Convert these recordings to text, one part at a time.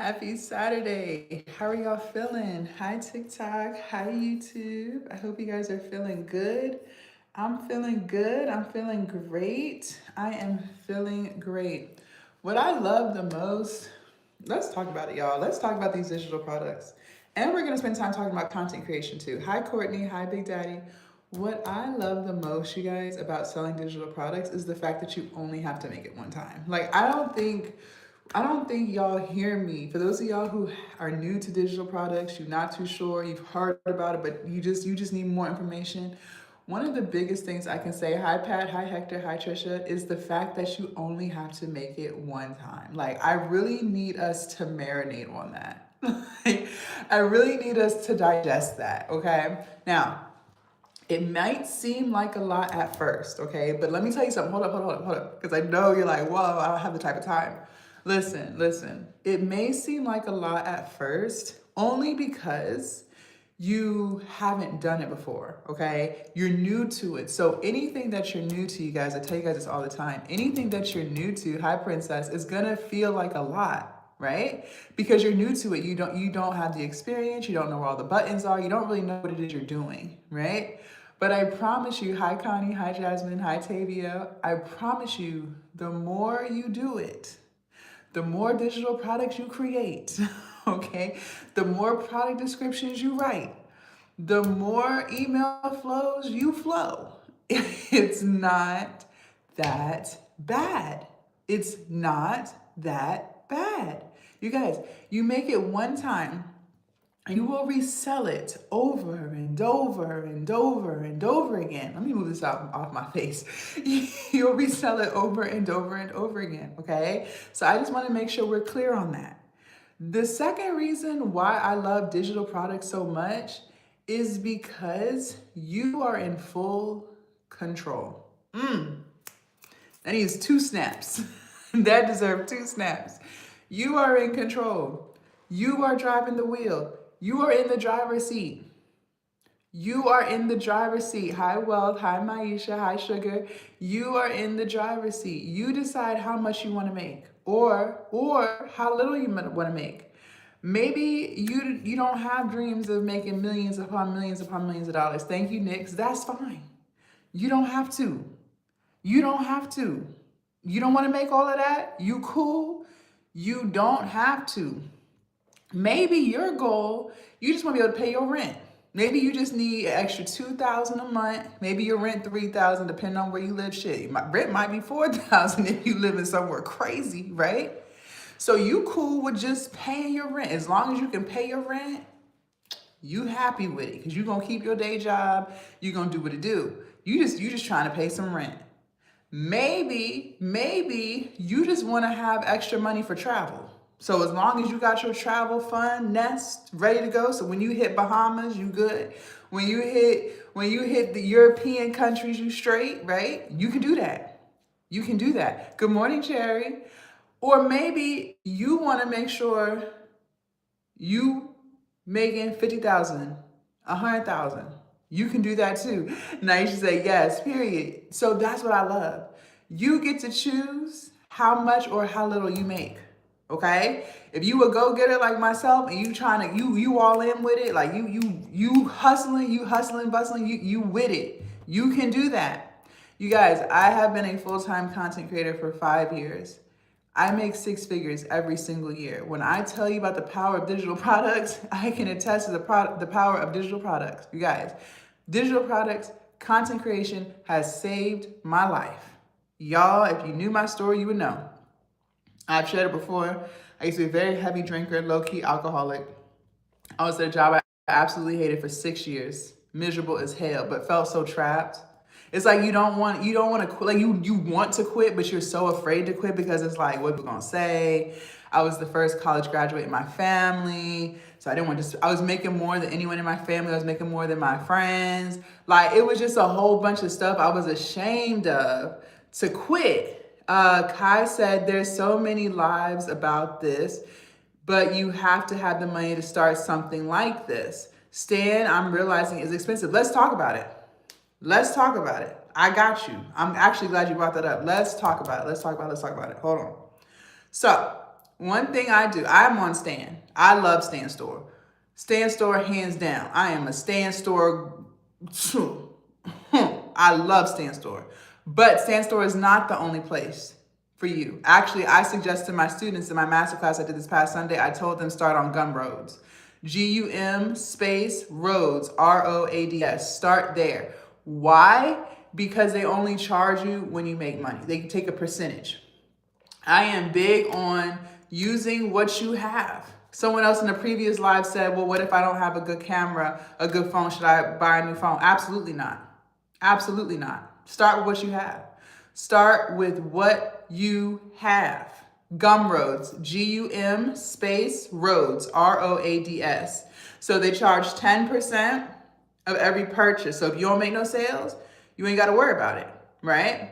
Happy Saturday. How are y'all feeling? Hi, TikTok. Hi, YouTube. I hope you guys are feeling good. I'm feeling good. I'm feeling great. I am feeling great. What I love the most, let's talk about it, y'all. Let's talk about these digital products. And we're going to spend time talking about content creation too. Hi, Courtney. Hi, Big Daddy. What I love the most, you guys, about selling digital products is the fact that you only have to make it one time. Like, I don't think y'all hear me. For those of y'all who are new to digital products, you're not too sure, you've heard about it, but you just need more information. One of the biggest things I can say, hi Pat, hi Hector, hi Trisha, is the fact that you only have to make it one time. Like, I really need us to marinate on that. Like, I really need us to digest that, okay? Now, it might seem like a lot at first, okay? But let me tell you something. Hold up. Because I know you're like, whoa, I don't have the type of time. Listen. It may seem like a lot at first, only because you haven't done it before, okay? You're new to it. So anything that you're new to, you guys, I tell you guys this all the time, anything that you're new to, hi princess, is gonna feel like a lot, right? Because you're new to it. You don't have the experience, you don't know where all the buttons are, you don't really know what it is you're doing, right? But I promise you, hi Connie, hi Jasmine, hi Tavia, I promise you, the more you do it, the more digital products you create, okay? The more product descriptions you write, the more email flows you flow. It's not that bad. It's not that bad. You guys, you make it one time, you will resell it over and over and over and over again. Let me move this out off my face. You'll resell it over and over and over again, okay? So I just want to make sure we're clear on that. The second reason why I love digital products so much is because you are in full control. That needs two snaps. That deserves two snaps. You are in control. You are driving the wheel. You are in the driver's seat. You are in the driver's seat. Hi, Wealth. Hi, Maisha. Hi, Sugar. You are in the driver's seat. You decide how much you want to make, or how little you want to make. Maybe you don't have dreams of making millions upon millions upon millions of dollars. Thank you, Nix. That's fine. You don't have to. You don't have to. You don't want to make all of that? You cool? You don't have to. Maybe your goal, you just want to be able to pay your rent. Maybe you just need an extra $2,000 a month. Maybe your rent $3,000, depending on where you live. Shit, rent might be $4,000 if you live in somewhere crazy, right? So you cool with just paying your rent. As long as you can pay your rent, you happy with it because you're gonna keep your day job. You're gonna do what it do. You just trying to pay some rent. Maybe you just want to have extra money for travel. So as long as you got your travel fund nest ready to go, so when you hit Bahamas, you good. When you hit the European countries, you straight, right? You can do that. You can do that. Good morning, Cherry. Or maybe you want to make sure you making 50,000, 100,000. You can do that too. Now you should say yes, period. So that's what I love. You get to choose how much or how little you make. Okay? If you a go-getter like myself and you trying to you all in with it, like you hustling, bustling, you with it. You can do that. You guys, I have been a full-time content creator for 5 years. I make six figures every single year. When I tell you about the power of digital products, I can attest to the power of digital products. You guys, digital products, content creation has saved my life. Y'all, if you knew my story, you would know. I've shared it before. I used to be a very heavy drinker, low-key alcoholic. I was at a job I absolutely hated for 6 years, miserable as hell, but felt so trapped. It's like you don't want to quit. Like you want to quit, but you're so afraid to quit because it's like, what people gonna say? I was the first college graduate in my family, so I didn't want to. I was making more than anyone in my family. I was making more than my friends. Like it was just a whole bunch of stuff I was ashamed of to quit. Kai said, "There's so many lives about this, but you have to have the money to start something like this." Stan, I'm realizing is expensive. Let's talk about it. Let's talk about it. I got you. I'm actually glad you brought that up. Let's talk about it. Let's talk about it. Hold on. So, One thing I do, I'm on Stan. I love Stan Store. Stan Store, hands down. I am a Stan Store. I love Stan Store. But Stan Store is not the only place for you. Actually, I suggested my students in my masterclass I did this past Sunday, I told them start on Gumroads. Gum space roads, ROADS. Start there. Why? Because they only charge you when you make money. They take a percentage. I am big on using what you have. Someone else in the previous live said, well, what if I don't have a good camera, a good phone? Should I buy a new phone? Absolutely not. Absolutely not. Start with what you have. Start with what you have. Gumroads, Gum space roads, ROADS. So they charge 10% of every purchase. So if you don't make no sales, you ain't got to worry about it, right?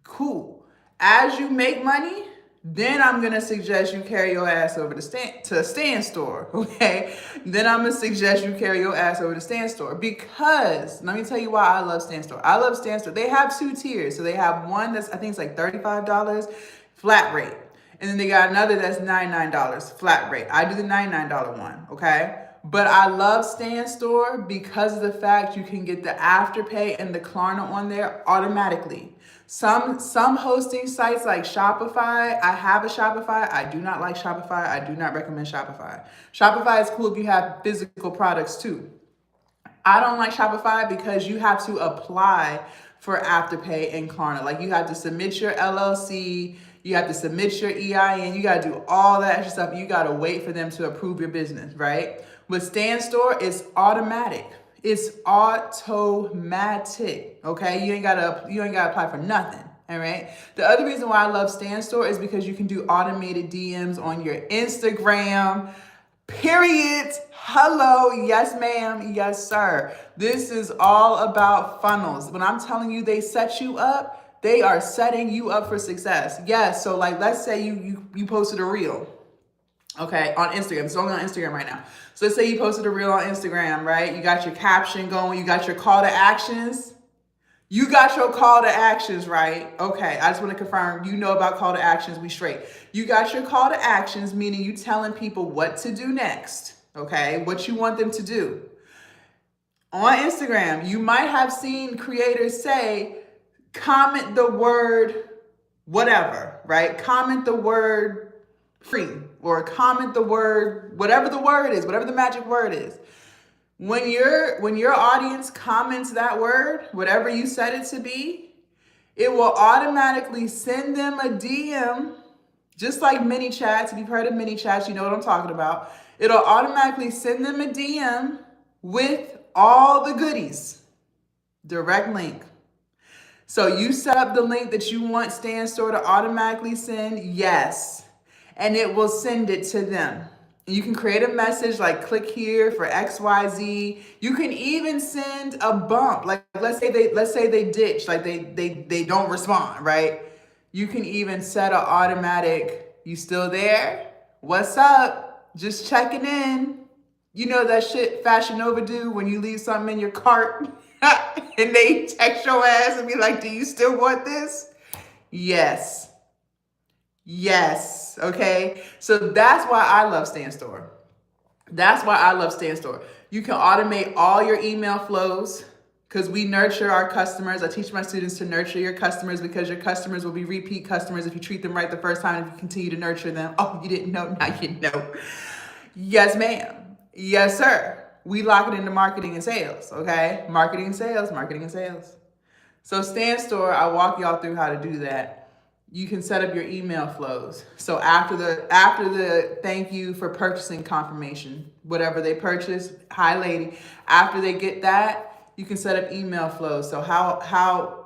Cool. As you make money, then I'm going to suggest you carry your ass over to a Stan Store, okay? Then I'm going to suggest you carry your ass over to Stan Store because, let me tell you why I love Stan Store. I love Stan Store. They have two tiers. So they have one that's, I think it's like $35 flat rate. And then they got another that's $99 flat rate. I do the $99 one, okay? But I love Stan Store because of the fact you can get the Afterpay and the Klarna on there automatically. Some hosting sites like Shopify, I have a Shopify. I do not like Shopify. I do not recommend Shopify. Shopify is cool if you have physical products too. I don't like Shopify because you have to apply for Afterpay and Klarna. Like you have to submit your LLC, you have to submit your EIN, you got to do all that extra stuff. You got to wait for them to approve your business, right? With Stan Store, it's automatic. It's automatic, okay? You ain't gotta apply for nothing, all right? The other reason why I love Stan Store is because you can do automated DMs on your Instagram, period. Hello, yes ma'am, yes sir. This is all about funnels. When I'm telling you they set you up, they are setting you up for success. Yes, so like let's say you posted a reel. Okay, on Instagram. It's only on Instagram right now. So let's say you posted a reel on Instagram, right? You got your caption going, you got your call to actions. You got your call to actions, right? Okay, I just want to confirm you know about call to actions, we straight. You got your call to actions, meaning you telling people what to do next, okay? What you want them to do. On Instagram, you might have seen creators say, comment the word whatever, right? Comment the word free or comment the word, whatever the word is, whatever the magic word is. When your audience comments that word, whatever you set it to be, it will automatically send them a DM, just like Minnie Chats. If you've heard of Minnie Chats, you know what I'm talking about. It'll automatically send them a DM with all the goodies. Direct link. So you set up the link that you want Stan Store to automatically send, yes. And it will send it to them. You can create a message like click here for XYZ. You can even send a bump. Like let's say they ditch, like they don't respond, right? You can even set an automatic, you still there? What's up? Just checking in. You know that shit Fashion Nova do when you leave something in your cart and they text your ass and be like, do you still want this? Yes. Yes, okay? So that's why I love Stan Store. That's why I love Stan Store. You can automate all your email flows because we nurture our customers. I teach my students to nurture your customers because your customers will be repeat customers if you treat them right the first time, if you continue to nurture them. Oh, you didn't know? Now you know. Yes, ma'am. Yes, sir. We lock it into marketing and sales, okay? Marketing and sales, marketing and sales. So Stan Store, I'll walk y'all through how to do that. You can set up your email flows. So after the thank you for purchasing confirmation, whatever they purchase, hi lady, after they get that, you can set up email flows. So how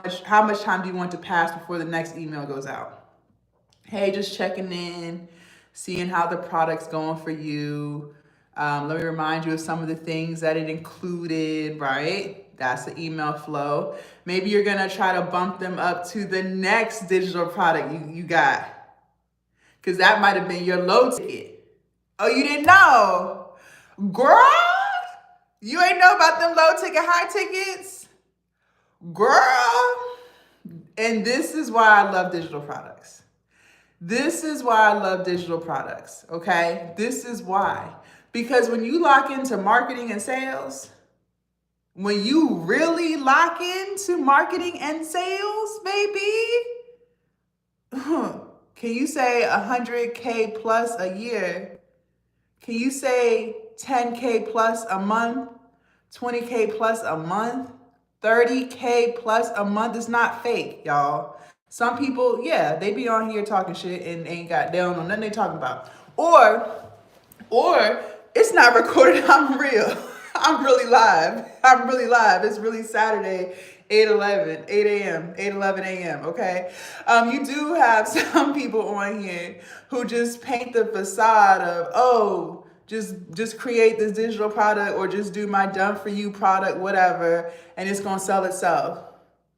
much time do you want to pass before the next email goes out? Hey, just checking in, seeing how the product's going for you. Let me remind you of some of the things that it included, right? That's the email flow. Maybe you're gonna try to bump them up to the next digital product you got. Because that might have been your low ticket. Oh, you didn't know? Girl, you ain't know about them low ticket, high tickets? Girl. And this is why I love digital products. This is why I love digital products, okay? This is why. Because when you lock into marketing and sales, when you really lock into marketing and sales, baby, can you say 100K plus a year? Can you say 10K plus a month? 20K plus a month? 30K plus a month? It's not fake, y'all. Some people, yeah, they be on here talking shit and they don't know nothing they talking about. Or it's not recorded. I'm real. I'm really live. I'm really live. It's really Saturday, 8 a.m., 8:11 a.m., okay? You do have some people on here who just paint the facade of, oh, just create this digital product or just do my done for you product, whatever, and it's gonna sell itself.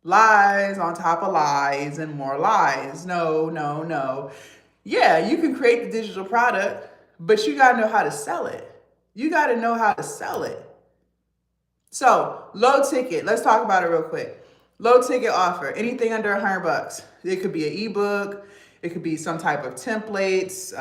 Lies on top of lies and more lies. No, no, no. Yeah, you can create the digital product, but you gotta know how to sell it. You gotta know how to sell it. So, low ticket, let's talk about it real quick. Low ticket offer, anything under $100. It could be an ebook, it could be some type of templates,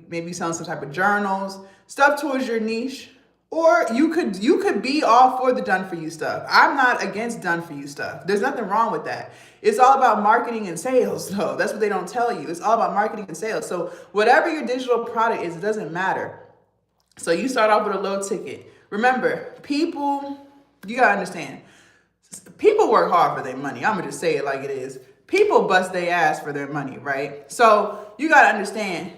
maybe selling some type of journals, stuff towards your niche. Or you could be all for the done for you stuff. I'm not against done for you stuff. There's nothing wrong with that. It's all about marketing and sales, though. That's what they don't tell you. It's all about marketing and sales. So whatever your digital product is, it doesn't matter. So you start off with a low ticket. Remember, people, you gotta understand, people work hard for their money. I'm gonna just say it like it is. People bust their ass for their money, right? So you gotta understand,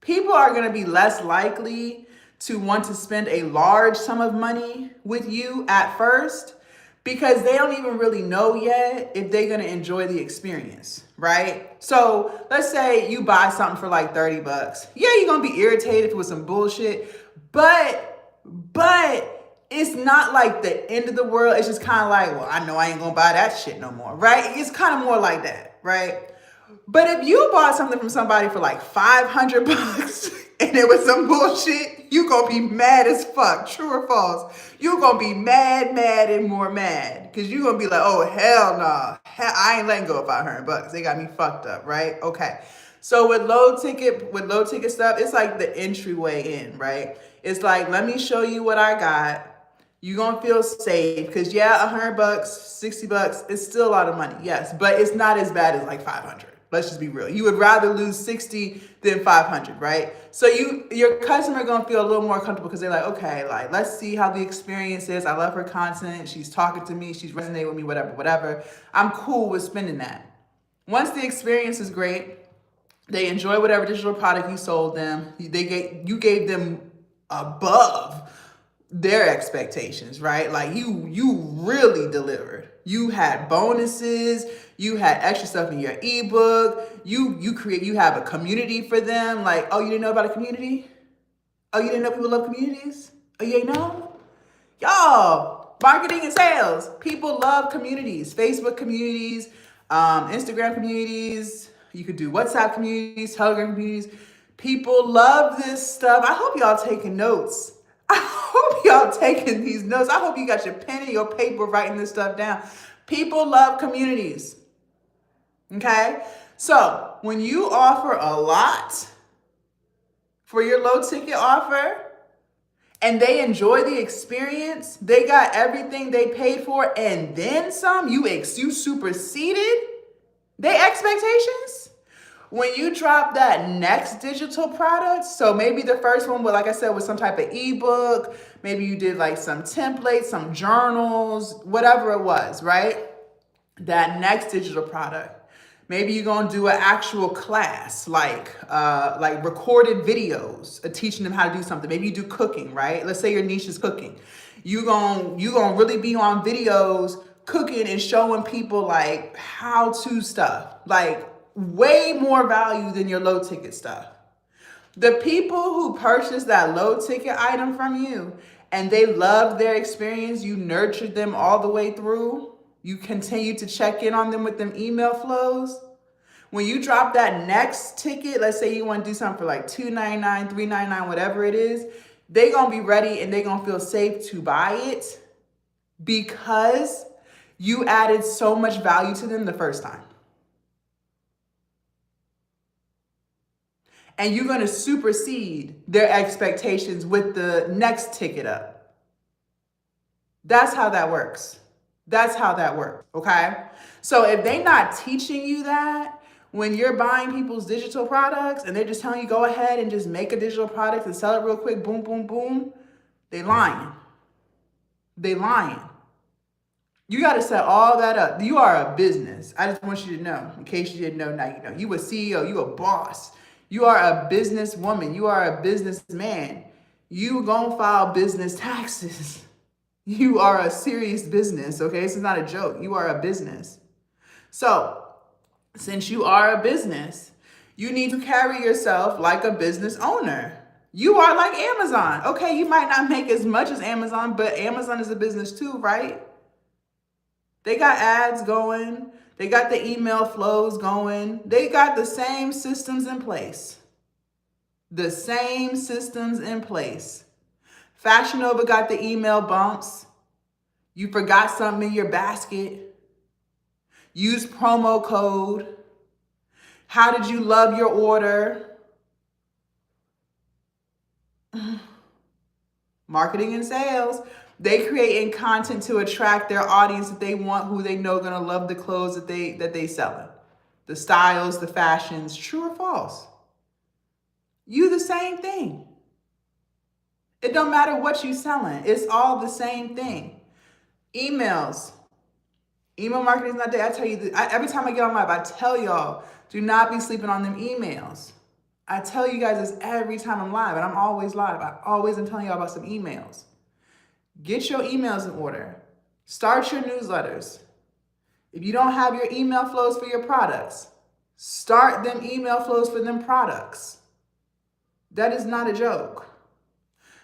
people are gonna be less likely to want to spend a large sum of money with you at first because they don't even really know yet if they're gonna enjoy the experience, right? So let's say you buy something for like $30. Yeah, you're gonna be irritated with some bullshit, but it's not like the end of the world. It's just kind of like, well, I know I ain't gonna buy that shit no more, right? It's kind of more like that, right? But if you bought something from somebody for like $500 and it was some bullshit, you gonna be mad as fuck. True or false? You gonna be mad, and more mad. Cause you gonna be like, oh, hell nah. Hell, I ain't letting go of $500. They got me fucked up, right? Okay. So with low ticket stuff, it's like the entryway in, right? It's like, let me show you what I got. You gonna feel safe because yeah, $100, $60, it's still a lot of money, yes, but it's not as bad as like 500. Let's just be real. You would rather lose 60 than 500, right? So your customer gonna feel a little more comfortable because they're like, okay, like let's see how the experience is. I love her content. She's talking to me. She's resonating with me. Whatever. I'm cool with spending that. Once the experience is great, they enjoy whatever digital product you sold them. You gave them above their expectations, right? Like you really delivered. You had bonuses, you had extra stuff in your ebook, you have a community for them. Like, oh, you didn't know about a community? Oh, you didn't know people love communities? Oh, you ain't know? Y'all, marketing and sales. People love communities, Facebook communities, Instagram communities. You could do WhatsApp communities, Telegram communities. People love this stuff. I hope y'all taking notes. I hope y'all taking these notes. I hope you got your pen and your paper writing this stuff down. People love communities. Okay? So when you offer a lot for your low ticket offer and they enjoy the experience, they got everything they paid for and then some, you superseded their expectations. When you drop that next digital product, so maybe the first one, like I said, was some type of ebook, maybe you did like some templates, some journals, whatever it was, right? That next digital product, maybe you're gonna do an actual class, like recorded videos, teaching them how to do something. Maybe you do cooking, right? Let's say your niche is cooking. You gonna really be on videos cooking and showing people like how to stuff, like way more value than your low ticket stuff. The people who purchase that low ticket item from you and they love their experience, you nurtured them all the way through, you continue to check in on them with them email flows. When you drop that next ticket, let's say you want to do something for like $2.99, $3.99, whatever it is, they gonna be ready and they gonna feel safe to buy it because you added so much value to them the first time. and you're going to supersede their expectations with the next ticket up. That's how that works. That's how that works, okay? So if they're not teaching you that when you're buying people's digital products and they're just telling you go ahead and just make a digital product and sell it real quick, boom, boom, boom, they lying. They lying. You got to set all that up. You are a business. I just want you to know, in case you didn't know, now you know. You a CEO, you a boss. You are a businesswoman. You are a businessman. You gonna file business taxes. You are a serious business, okay? This is not a joke. You are a business. So, since you are a business, you need to carry yourself like a business owner. You are like Amazon. Okay, you might not make as much as Amazon, but Amazon is a business too, right? They got ads going. They got the email flows going. They got the same systems in place. The same systems in place. Fashion Nova got the email bumps. You forgot something in your basket. Use promo code. How did you love your order? Marketing and sales. They creating content to attract their audience that they want, who they know gonna love the clothes that they selling. The styles, the fashions, true or false. You the same thing. It don't matter what you selling. It's all the same thing. Emails. Email marketing is not there. I tell you, every time I get on live, I tell y'all, do not be sleeping on them emails. I tell you guys this every time I'm live, and I'm always live. I always am telling y'all about some emails. Get your emails in order. Start your newsletters. If you don't have your email flows for your products, start them email flows for them products. That is not a joke.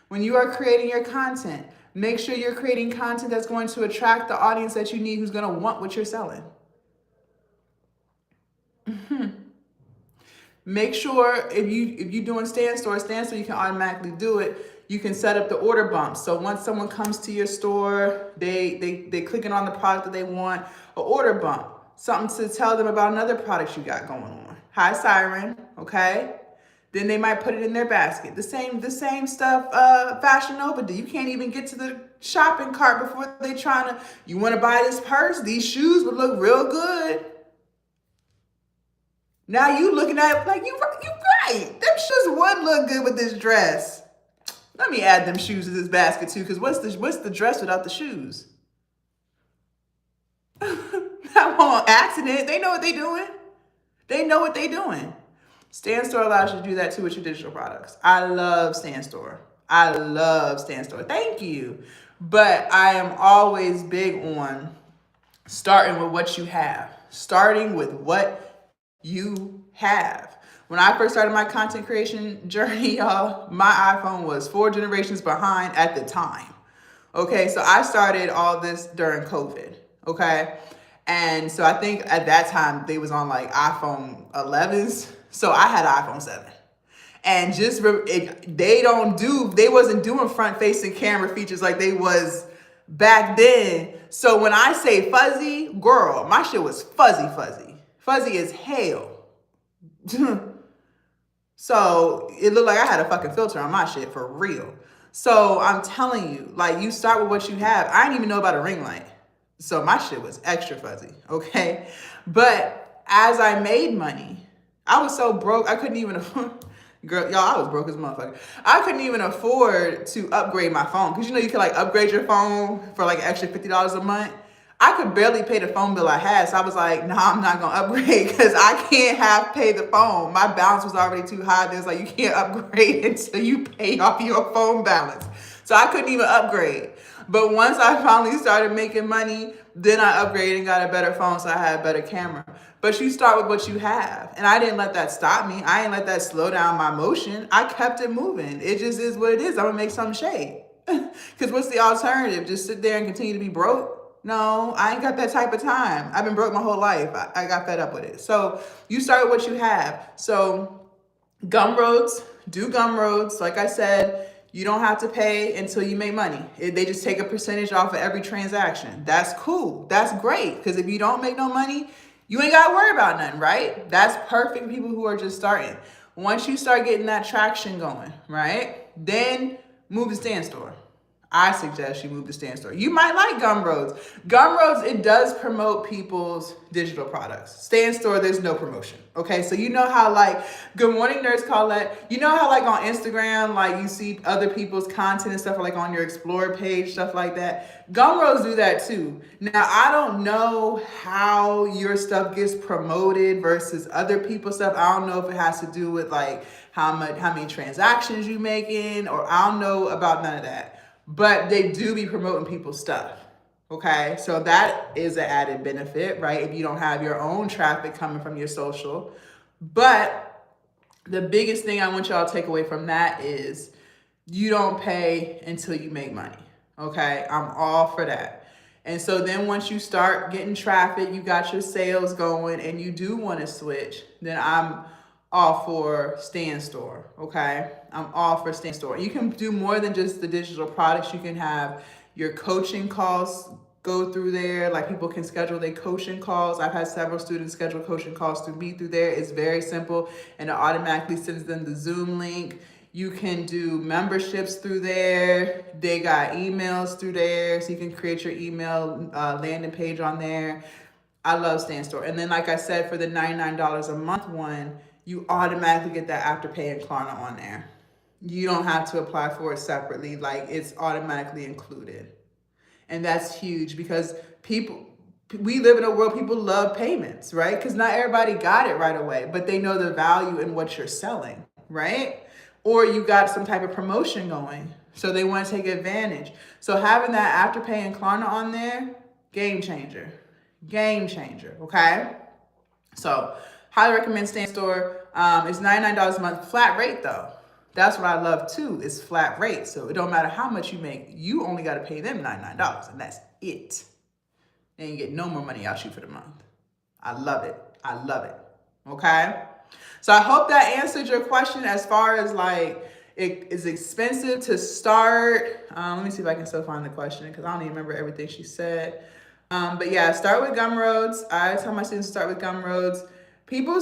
When you are creating your content, make sure you're creating content that's going to attract the audience that you need, who's going to want what you're selling. Make sure if you're doing stand store, you can automatically do it. You can set up the order bumps. So once someone comes to your store, they clicking on the product that they want, an order bump, something to tell them about another product you got going on. Hi, Siren, okay? Then they might put it in their basket. The same stuff Fashion Nova do. You can't even get to the shopping cart before they trying to, you want to buy this purse? These shoes would look real good. Now you looking at it like, you right. Them shoes would look good with this dress. Let me add them shoes to this basket too, because what's the dress without the shoes? Not on accident. They know what they're doing. They know what they're doing. Stand Store allows you to do that too with your digital products. I love Stand Store. I love Stand Store. Thank you. But I am always big on starting with what you have. Starting with what you have. When I first started my content creation journey, y'all, my iPhone was 4 generations behind at the time. Okay, so I started all this during COVID. Okay, and so I think at that time they was on like iPhone 11s. So I had an iPhone 7. And they wasn't doing front facing camera features like they was back then. So when I say fuzzy, girl, my shit was fuzzy as hell. So it looked like I had a fucking filter on my shit for real. So I'm telling you, like, you start with what you have. I didn't even know about a ring light. So my shit was extra fuzzy, okay? But as I made money, I was so broke, I couldn't even afford, girl, y'all, I was broke as a motherfucker. I couldn't even afford to upgrade my phone. Because you know you can like upgrade your phone for like an extra $50 a month. I could barely pay the phone bill I had. So I was like, nah, I'm not gonna upgrade because I can't pay the phone. My balance was already too high. There's like, you can't upgrade until you pay off your phone balance. So I couldn't even upgrade. But once I finally started making money, then I upgraded and got a better phone, so I had a better camera. But you start with what you have. And I didn't let that stop me. I didn't let that slow down my motion. I kept it moving. It just is what it is. I'm gonna make some shade. Because what's the alternative? Just sit there and continue to be broke? No, I ain't got that type of time. I've been broke my whole life. I got fed up with it. So you start with what you have. So Gumroads, do Gumroads. Like I said, you don't have to pay until you make money. They just take a percentage off of every transaction. That's cool. That's great. Because if you don't make no money, you ain't got to worry about nothing, right? That's perfect for people who are just starting. Once you start getting that traction going, right, then move to Stand Store. I suggest you move to Stand Store. You might like Gumroads. Gumroads, it does promote people's digital products. Stand Store, there's no promotion. Okay, so you know how like, good morning, Nurse Colette. You know how like on Instagram, like you see other people's content and stuff like on your Explore page, stuff like that. Gumroads do that too. Now, I don't know how your stuff gets promoted versus other people's stuff. I don't know if it has to do with like how many transactions you making, or I don't know about none of that. But they do be promoting people's stuff. Okay, so that is an added benefit, right? If you don't have your own traffic coming from your social. But the biggest thing I want y'all to take away from that is you don't pay until you make money. Okay, I'm all for that. And so then once you start getting traffic, you got your sales going, and you do want to switch, then I'm all for Stand Store, okay? I'm all for Stand Store. You can do more than just the digital products. You can have your coaching calls go through there. Like people can schedule their coaching calls. I've had several students schedule coaching calls through me through there. It's very simple, and it automatically sends them the Zoom link. You can do memberships through there. They got emails through there, so you can create your email landing page on there. I love Stand Store. And then, like I said, for the $99 a month one, you automatically get that Afterpay and Klarna on there. You don't have to apply for it separately. Like, it's automatically included. And that's huge because we live in a world, people love payments, right? Because not everybody got it right away, but they know the value in what you're selling, right? Or you got some type of promotion going, so they want to take advantage. So having that Afterpay and Klarna on there, game changer, okay? So highly recommend Stand Store. It's $99 a month, flat rate though. That's what I love too, is flat rate. So it don't matter how much you make, you only got to pay them $99, and that's it. And you get no more money out you for the month. I love it. Okay? So I hope that answered your question as far as like, it is expensive to start. Let me see if I can still find the question because I don't even remember everything she said. But yeah, start with Gumroads. I tell my students to start with Gumroads. People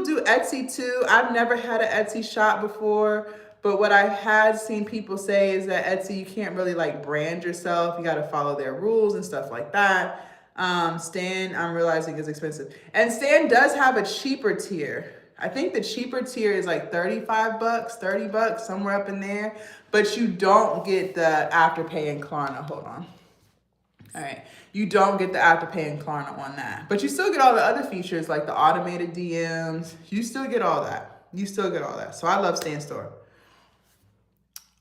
do Etsy too. I've never had an Etsy shop before, but what I've had seen people say is that Etsy, you can't really like brand yourself. You got to follow their rules and stuff like that. Stan, I'm realizing, is expensive. And Stan does have a cheaper tier. I think the cheaper tier is like $35, $30, somewhere up in there. But you don't get the Afterpay and Klarna. Hold on. All right. You don't get the Afterpay and Klarna on that. But you still get all the other features like the automated DMs. You still get all that. So I love Stand Store.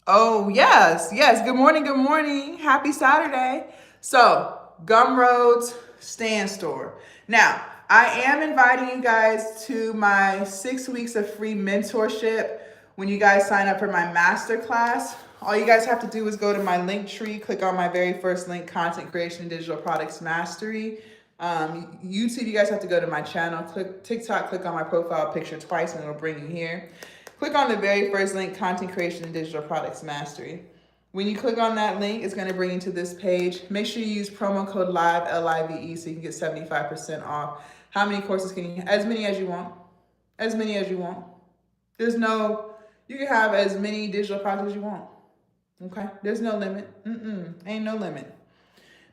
Oh, yes. Good morning. Happy Saturday. So Gumroads, Stand Store. Now, I am inviting you guys to my 6 weeks of free mentorship when you guys sign up for my masterclass. All you guys have to do is go to my link tree, click on my very first link, Content Creation and Digital Products Mastery. YouTube, you guys have to go to my channel. Click TikTok, click on my profile picture twice and it'll bring you here. Click on the very first link, Content Creation and Digital Products Mastery. When you click on that link, it's going to bring you to this page. Make sure you use promo code LIVE, L-I-V-E, so you can get 75% off. How many courses can you? As many as you want. You can have as many digital products as you want. Okay? There's no limit. Ain't no limit.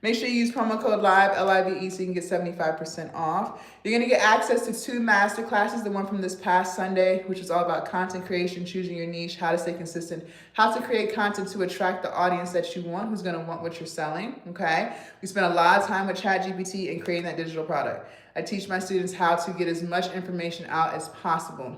Make sure you use promo code LIVE, L-I-V-E, so you can get 75% off. You're going to get access to 2 master classes, the one from this past Sunday, which is all about content creation, choosing your niche, how to stay consistent, how to create content to attract the audience that you want, who's going to want what you're selling, okay? We spend a lot of time with ChatGPT and creating that digital product. I teach my students how to get as much information out as possible.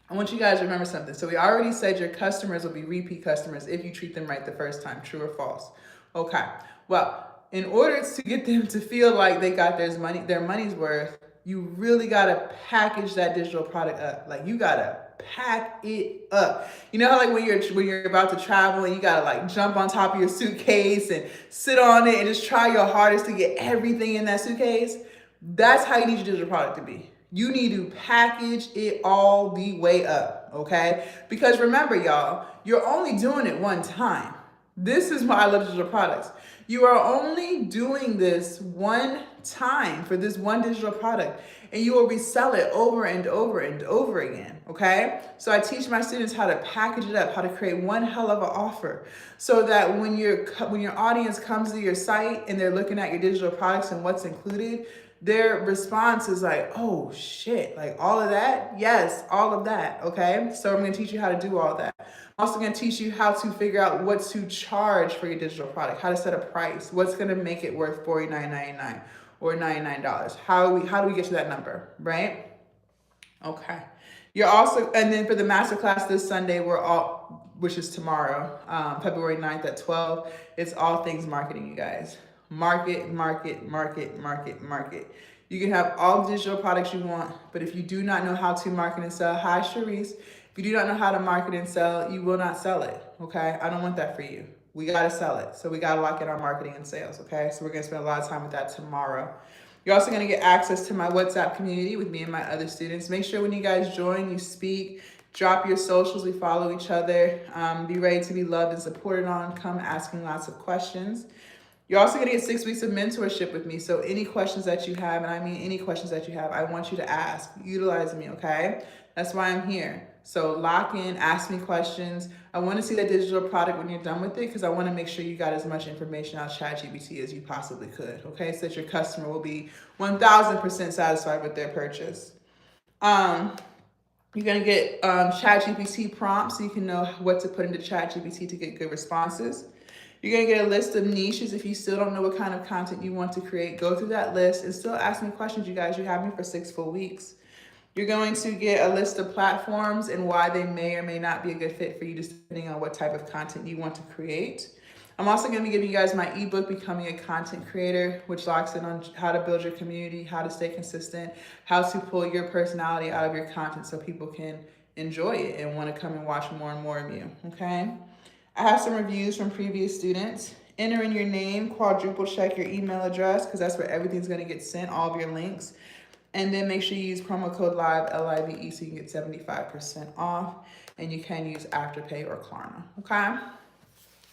I want you guys to remember something. So we already said your customers will be repeat customers if you treat them right the first time. True or false? Okay. Well, in order to get them to feel like they got their money's worth, you really gotta package that digital product up. Like you gotta pack it up. You know how like when you're about to travel and you gotta like jump on top of your suitcase and sit on it and just try your hardest to get everything in that suitcase? That's how you need your digital product to be. You need to package it all the way up, okay? Because remember, y'all, you're only doing it one time. This is why I love digital products. You are only doing this one time for this one digital product, and you will resell it over and over and over again. Okay? So I teach my students how to package it up, how to create one hell of an offer, so that when your audience comes to your site and they're looking at your digital products and what's included, their response is like, oh shit, like all of that? Yes, all of that. Okay? So I'm gonna teach you how to do all of that. I'm also going to teach you how to figure out what to charge for your digital product, how to set a price, what's going to make it worth $49.99 or $99. How do we get to that number, right? Okay. You're also, and then for the masterclass this Sunday, which is tomorrow, February 9th at 12, it's all things marketing, you guys. Market, market, market, market, market. You can have all the digital products you want, but if you do not know how to market and sell, hi Sharice, if you do not know how to market and sell, you will not sell it, okay? I don't want that for you. We gotta sell it, so we gotta lock in our marketing and sales, okay? So we're gonna spend a lot of time with that tomorrow. You're also gonna get access to my WhatsApp community with me and my other students. Make sure when you guys join, you speak, drop your socials, we follow each other. Be ready to be loved and supported on. Come asking lots of questions. You're also gonna get 6 weeks of mentorship with me. So any questions that you have, and I mean any questions that you have, I want you to ask. Utilize me, okay? That's why I'm here. So lock in, ask me questions. I want to see that digital product when you're done with it because I want to make sure you got as much information out of ChatGPT as you possibly could, okay? So that your customer will be 1000% satisfied with their purchase. You're going to get ChatGPT prompts so you can know what to put into ChatGPT to get good responses. You're going to get a list of niches. If you still don't know what kind of content you want to create, go through that list and still ask me questions, you guys. You have me for 6 full weeks. You're going to get a list of platforms and why they may or may not be a good fit for you, just depending on what type of content you want to create. I'm also going to be giving you guys my ebook, Becoming a Content Creator, which locks in on how to build your community, how to stay consistent, how to pull your personality out of your content so people can enjoy it and want to come and watch more and more of you, okay? I have some reviews from previous students. Enter in your name, quadruple check your email address because that's where everything's going to get sent, all of your links. And then make sure you use promo code LIVE, LIVE, so you can get 75% off. And you can use Afterpay or Klarna, okay?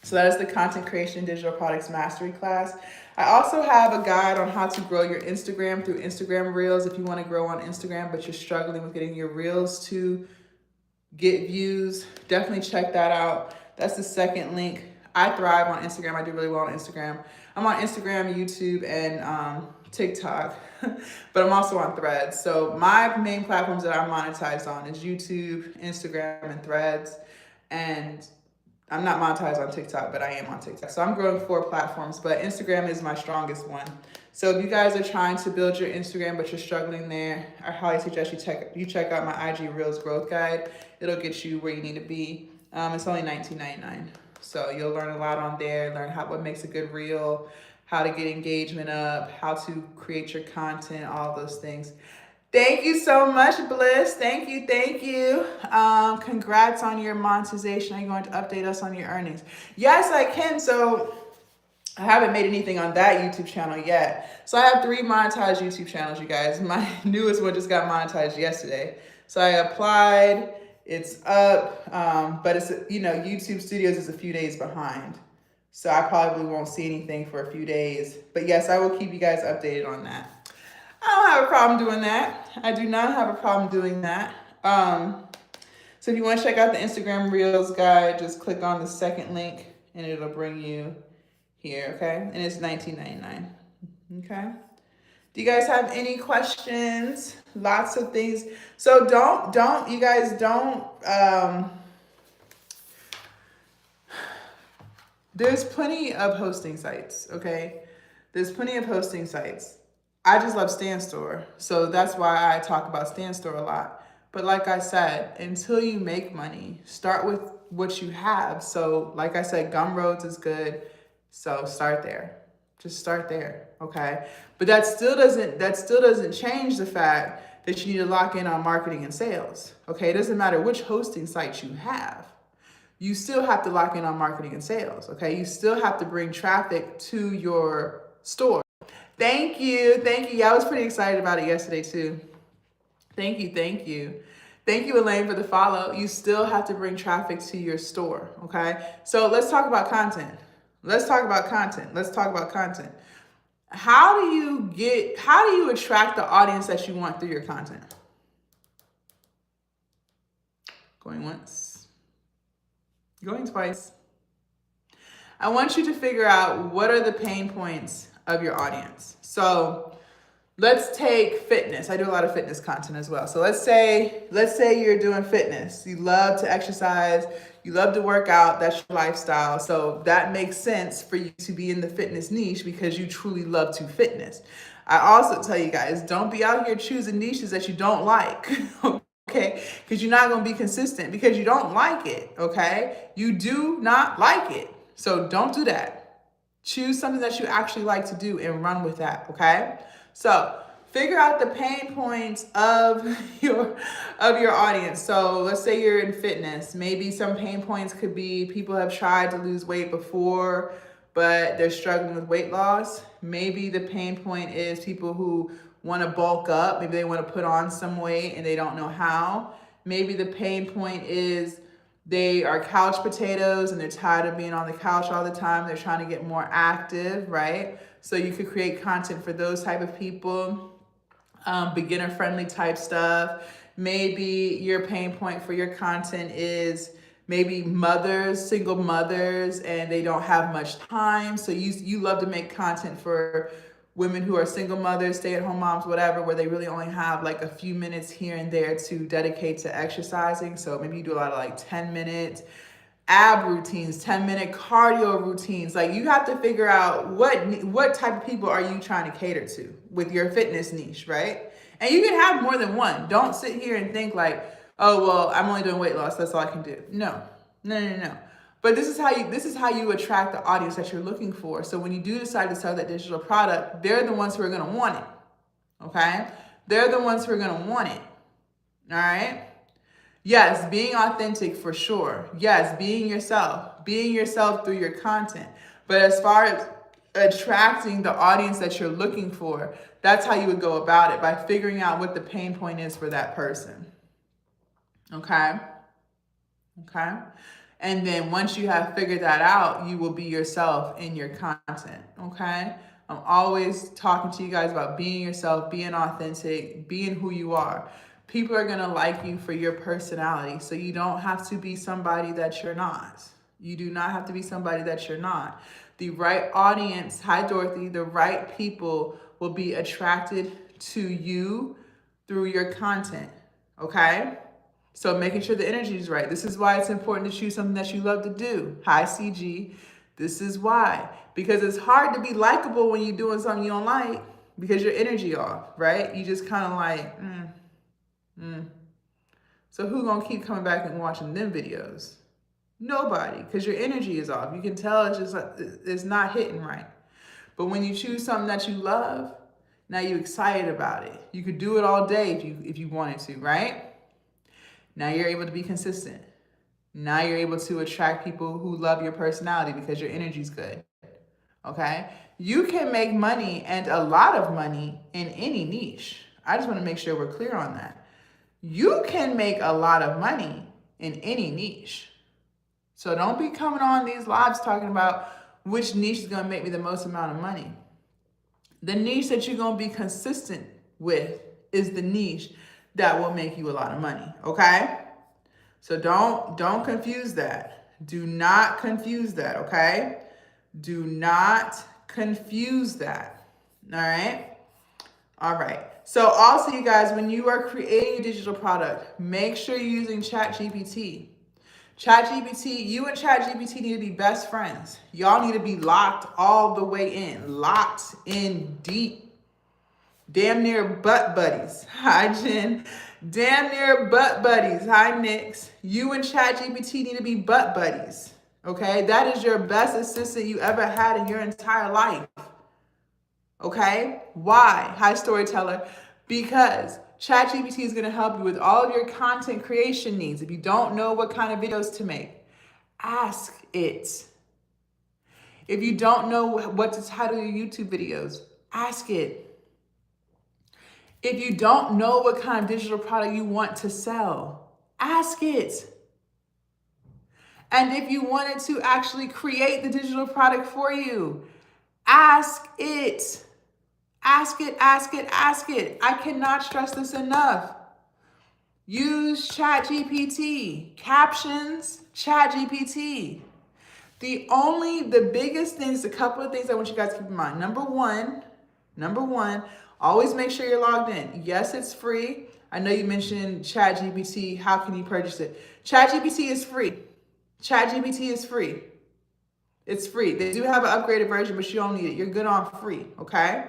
So that is the Content Creation Digital Products Mastery class. I also have a guide on how to grow your Instagram through Instagram Reels if you want to grow on Instagram, but you're struggling with getting your Reels to get views. Definitely check that out. That's the second link. I thrive on Instagram. I do really well on Instagram. I'm on Instagram, YouTube, and TikTok, but I'm also on Threads. So my main platforms that I'm monetized on is YouTube, Instagram, and Threads. And I'm not monetized on TikTok, but I am on TikTok. So I'm growing 4 platforms, but Instagram is my strongest one. So if you guys are trying to build your Instagram, but you're struggling there, I highly suggest you check out my IG Reels Growth Guide. It'll get you where you need to be. It's only $19.99. So you'll learn a lot on there, learn what makes a good reel, how to get engagement up, how to create your content, all those things. Thank you so much, Bliss. Thank you, thank you. Congrats on your monetization. Are you going to update us on your earnings? Yes, I can. So I haven't made anything on that YouTube channel yet. So I have 3 monetized YouTube channels, you guys. My newest one just got monetized yesterday. So I applied, it's up, but it's, YouTube Studios is a few days behind. So I probably won't see anything for a few days. But yes, I will keep you guys updated on that. I don't have a problem doing that. I do not have a problem doing that. So if you want to check out the Instagram Reels guide, just click on the second link and it'll bring you here, okay? And it's $19.99, okay? Do you guys have any questions? Lots of things. So you guys don't, there's plenty of hosting sites, okay? There's plenty of hosting sites. I just love StanStore, so that's why I talk about StanStore a lot. But like I said, until you make money, start with what you have. So like I said, Gumroads is good, so start there. Just start there, okay? But that still doesn't change the fact that you need to lock in on marketing and sales, okay? It doesn't matter which hosting site you have. You still have to lock in on marketing and sales, okay? You still have to bring traffic to your store. Thank you. Yeah, I was pretty excited about it yesterday too. Thank you. Thank you, Elaine, for the follow. You still have to bring traffic to your store, okay? So let's talk about content. Let's talk about content. Let's talk about content. How do you attract the audience that you want through your content? Going once, going twice. I want you to figure out what are the pain points of your audience. So let's take fitness. I do a lot of fitness content as well. So let's say you're doing fitness. You love to exercise, you love to work out, that's your lifestyle. So that makes sense for you to be in the fitness niche because you truly love to fitness. I also tell you guys, don't be out here choosing niches that you don't like. Okay? Because you're not going to be consistent because you don't like it. Okay? You do not like it. So don't do that. Choose something that you actually like to do and run with that. Okay? So figure out the pain points of your audience. So let's say you're in fitness. Maybe some pain points could be people have tried to lose weight before, but they're struggling with weight loss. Maybe the pain point is people who want to bulk up. Maybe they want to put on some weight and they don't know how. Maybe the pain point is they are couch potatoes and they're tired of being on the couch all the time. They're trying to get more active, right? So you could create content for those type of people. Beginner friendly type stuff. Maybe your pain point for your content is maybe mothers, single mothers, and they don't have much time. So you love to make content for women who are single mothers, stay-at-home moms, whatever, where they really only have like a few minutes here and there to dedicate to exercising. So maybe you do a lot of like 10-minute ab routines, 10-minute cardio routines. Like you have to figure out what type of people are you trying to cater to with your fitness niche, right? And you can have more than one. Don't sit here and think like, oh, well, I'm only doing weight loss. That's all I can do. No. But this is how you attract the audience that you're looking for. So when you do decide to sell that digital product, they're the ones who are going to want it. Okay? They're the ones who are going to want it. All right? Yes, being authentic for sure. Yes, being yourself through your content. But as far as attracting the audience that you're looking for, that's how you would go about it, by figuring out what the pain point is for that person. Okay? Okay? And then once you have figured that out, you will be yourself in your content. Okay? I'm always talking to you guys about being yourself, being authentic, being who you are. People are going to like you for your personality. So you don't have to be somebody that you're not. You do not have to be somebody that you're not. The right audience, hi Dorothy, the right people will be attracted to you through your content. Okay? So making sure the energy is right. This is why it's important to choose something that you love to do. Hi CG. This is why. Because it's hard to be likable when you're doing something you don't like because your energy off, right? You just kind of like, So who gonna keep coming back and watching them videos? Nobody, because your energy is off. You can tell it's just like, it's not hitting right. But when you choose something that you love, now you're excited about it. You could do it all day if you wanted to, right? Now you're able to be consistent. Now you're able to attract people who love your personality because your energy's good. Okay? You can make money, and a lot of money, in any niche. I just want to make sure we're clear on that. You can make a lot of money in any niche. So don't be coming on these lives talking about which niche is going to make me the most amount of money. The niche that you're going to be consistent with is the niche that will make you a lot of money, okay? So don't confuse that. Do not confuse that, okay? Do not confuse that, all right? All right. So also, you guys, when you are creating a digital product, make sure you're using ChatGPT. ChatGPT, you and ChatGPT need to be best friends. Y'all need to be locked all the way in, locked in deep. Damn near butt buddies. Hi, Jen. Damn near butt buddies. Hi, Nix. You and ChatGPT need to be butt buddies. Okay? That is your best assistant you ever had in your entire life. Okay? Why? Hi, storyteller. Because ChatGPT is going to help you with all of your content creation needs. If you don't know what kind of videos to make, ask it. If you don't know what to title your YouTube videos, ask it. If you don't know what kind of digital product you want to sell, ask it. And if you wanted to actually create the digital product for you, ask it. Ask it, ask it, ask it. I cannot stress this enough. Use ChatGPT. Captions, ChatGPT. The biggest things, a couple of things I want you guys to keep in mind. Number one, always make sure you're logged in. Yes, it's free. I know you mentioned ChatGPT. How can you purchase it? ChatGPT is free. ChatGPT is free. It's free. They do have an upgraded version, but you don't need it. You're good on free, okay?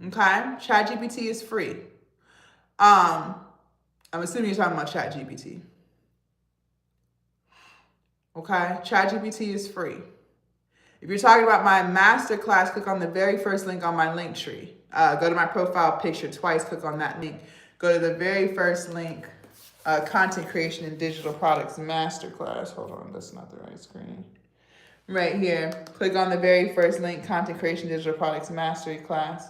Okay? ChatGPT is free. I'm assuming you're talking about ChatGPT. Okay? ChatGPT is free. If you're talking about my masterclass, click on the very first link on my link tree. Go to my profile picture twice, click on that link. Go to the very first link, Content Creation and Digital Products Masterclass. Hold on, that's not the right screen. Right here, click on the very first link, Content Creation Digital Products Mastery Class.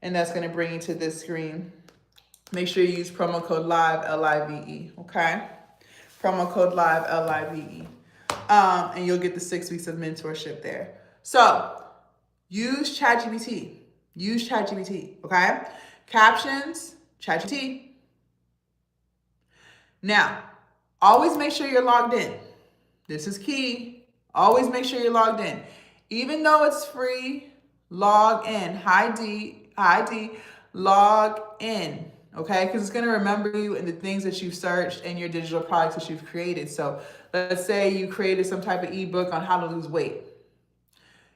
And that's gonna bring you to this screen. Make sure you use promo code LIVE, L-I-V-E, okay? Promo code LIVE, L-I-V-E. And you'll get the 6 weeks of mentorship there. So use ChatGPT. Use ChatGPT, okay? Captions, ChatGPT. Now, always make sure you're logged in. This is key. Always make sure you're logged in. Even though it's free, log in. High D, log in. Okay, because it's going to remember you and the things that you've searched and your digital products that you've created. So let's say you created some type of ebook on how to lose weight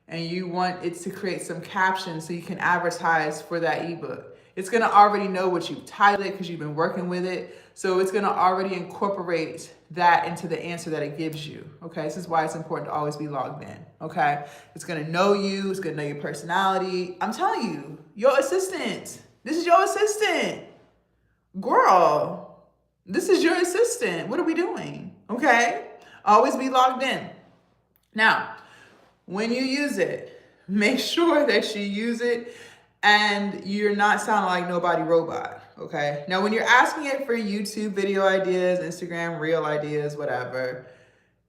and you want it to create some captions so you can advertise for that ebook. It's going to already know what you've titled it because you've been working with it. So it's going to already incorporate that into the answer that it gives you. Okay, this is why it's important to always be logged in. Okay, it's going to know you. It's going to know your personality. I'm telling you, your assistant. This is your assistant. Girl, this is your assistant. What are we doing? Okay? Always be logged in. Now, when you use it, make sure that you use it and you're not sounding like nobody robot. Okay? Now, when you're asking it for YouTube video ideas, Instagram reel ideas, whatever,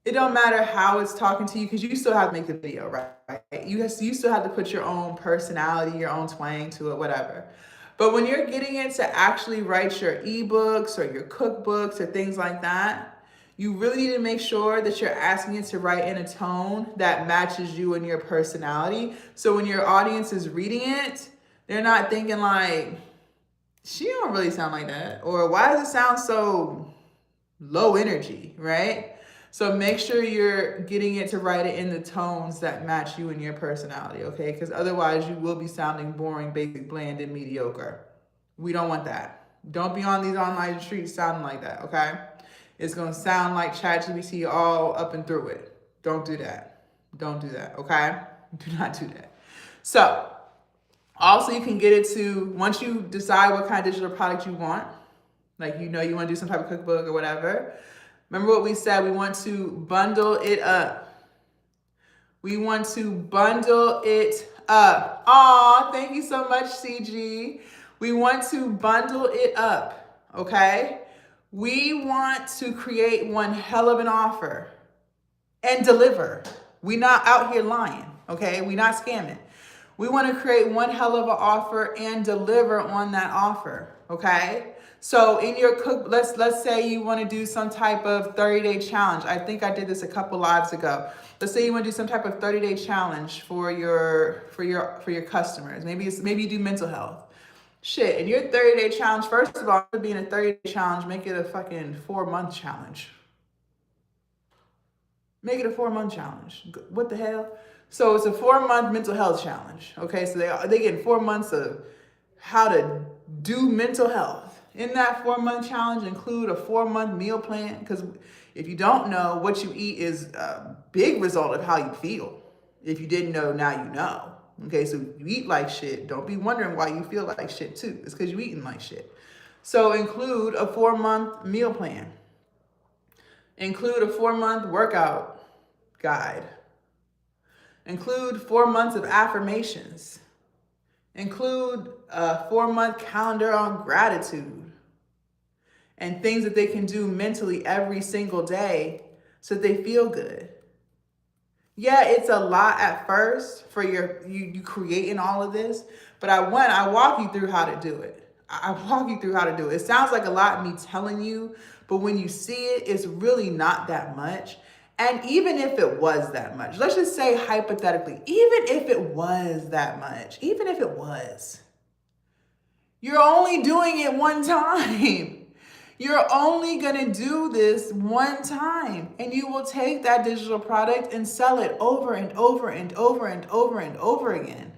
it don't matter how it's talking to you because you still have to make the video, right? You still have to put your own personality, your own twang to it, whatever. But when you're getting it to actually write your ebooks or your cookbooks or things like that, you really need to make sure that you're asking it to write in a tone that matches you and your personality. So when your audience is reading it, they're not thinking like, she don't really sound like that. Or why does it sound so low energy, right? So make sure you're getting it to write it in the tones that match you and your personality, okay? Because otherwise you will be sounding boring, basic, bland, and mediocre. We don't want that. Don't be on these online streets sounding like that, okay? It's going to sound like ChatGPT all up and through it. Don't do that. Don't do that, okay? Do not do that. So, also you can get it to, once you decide what kind of digital product you want, like you want to do some type of cookbook or whatever, remember what we said, we want to bundle it up. We want to bundle it up. Aw, thank you so much, CG. We want to bundle it up, okay? We want to create one hell of an offer and deliver. We're not out here lying, okay? We're not scamming. We want to create one hell of an offer and deliver on that offer, okay? So in your cook, let's say you want to do some type of 30-day challenge. I think I did this a couple lives ago. Let's say you want to do some type of 30-day challenge for your customers. Maybe you do mental health. Shit, in your 30-day challenge, first of all, being a 30-day challenge, make it a fucking 4-month challenge. Make it a 4-month challenge. What the hell? So it's a 4-month mental health challenge. Okay, so they get 4 months of how to do mental health. In that 4-month challenge, include a 4-month meal plan, because if you don't know, what you eat is a big result of how you feel. If you didn't know, now you know. Okay, so you eat like shit. Don't be wondering why you feel like shit too. It's because you're eating like shit. So include a 4-month meal plan. Include a 4-month workout guide. Include 4 months of affirmations. Include a 4-month calendar on gratitude and things that they can do mentally every single day so that they feel good. Yeah, it's a lot at first for you creating all of this, but I walk you through how to do it. I walk you through how to do it. It sounds like a lot me telling you, but when you see it, it's really not that much. And even if it was that much, let's just say hypothetically, even if it was that much, even if it was, you're only doing it one time. You're only going to do this one time, and you will take that digital product and sell it over and over and over and over and over again.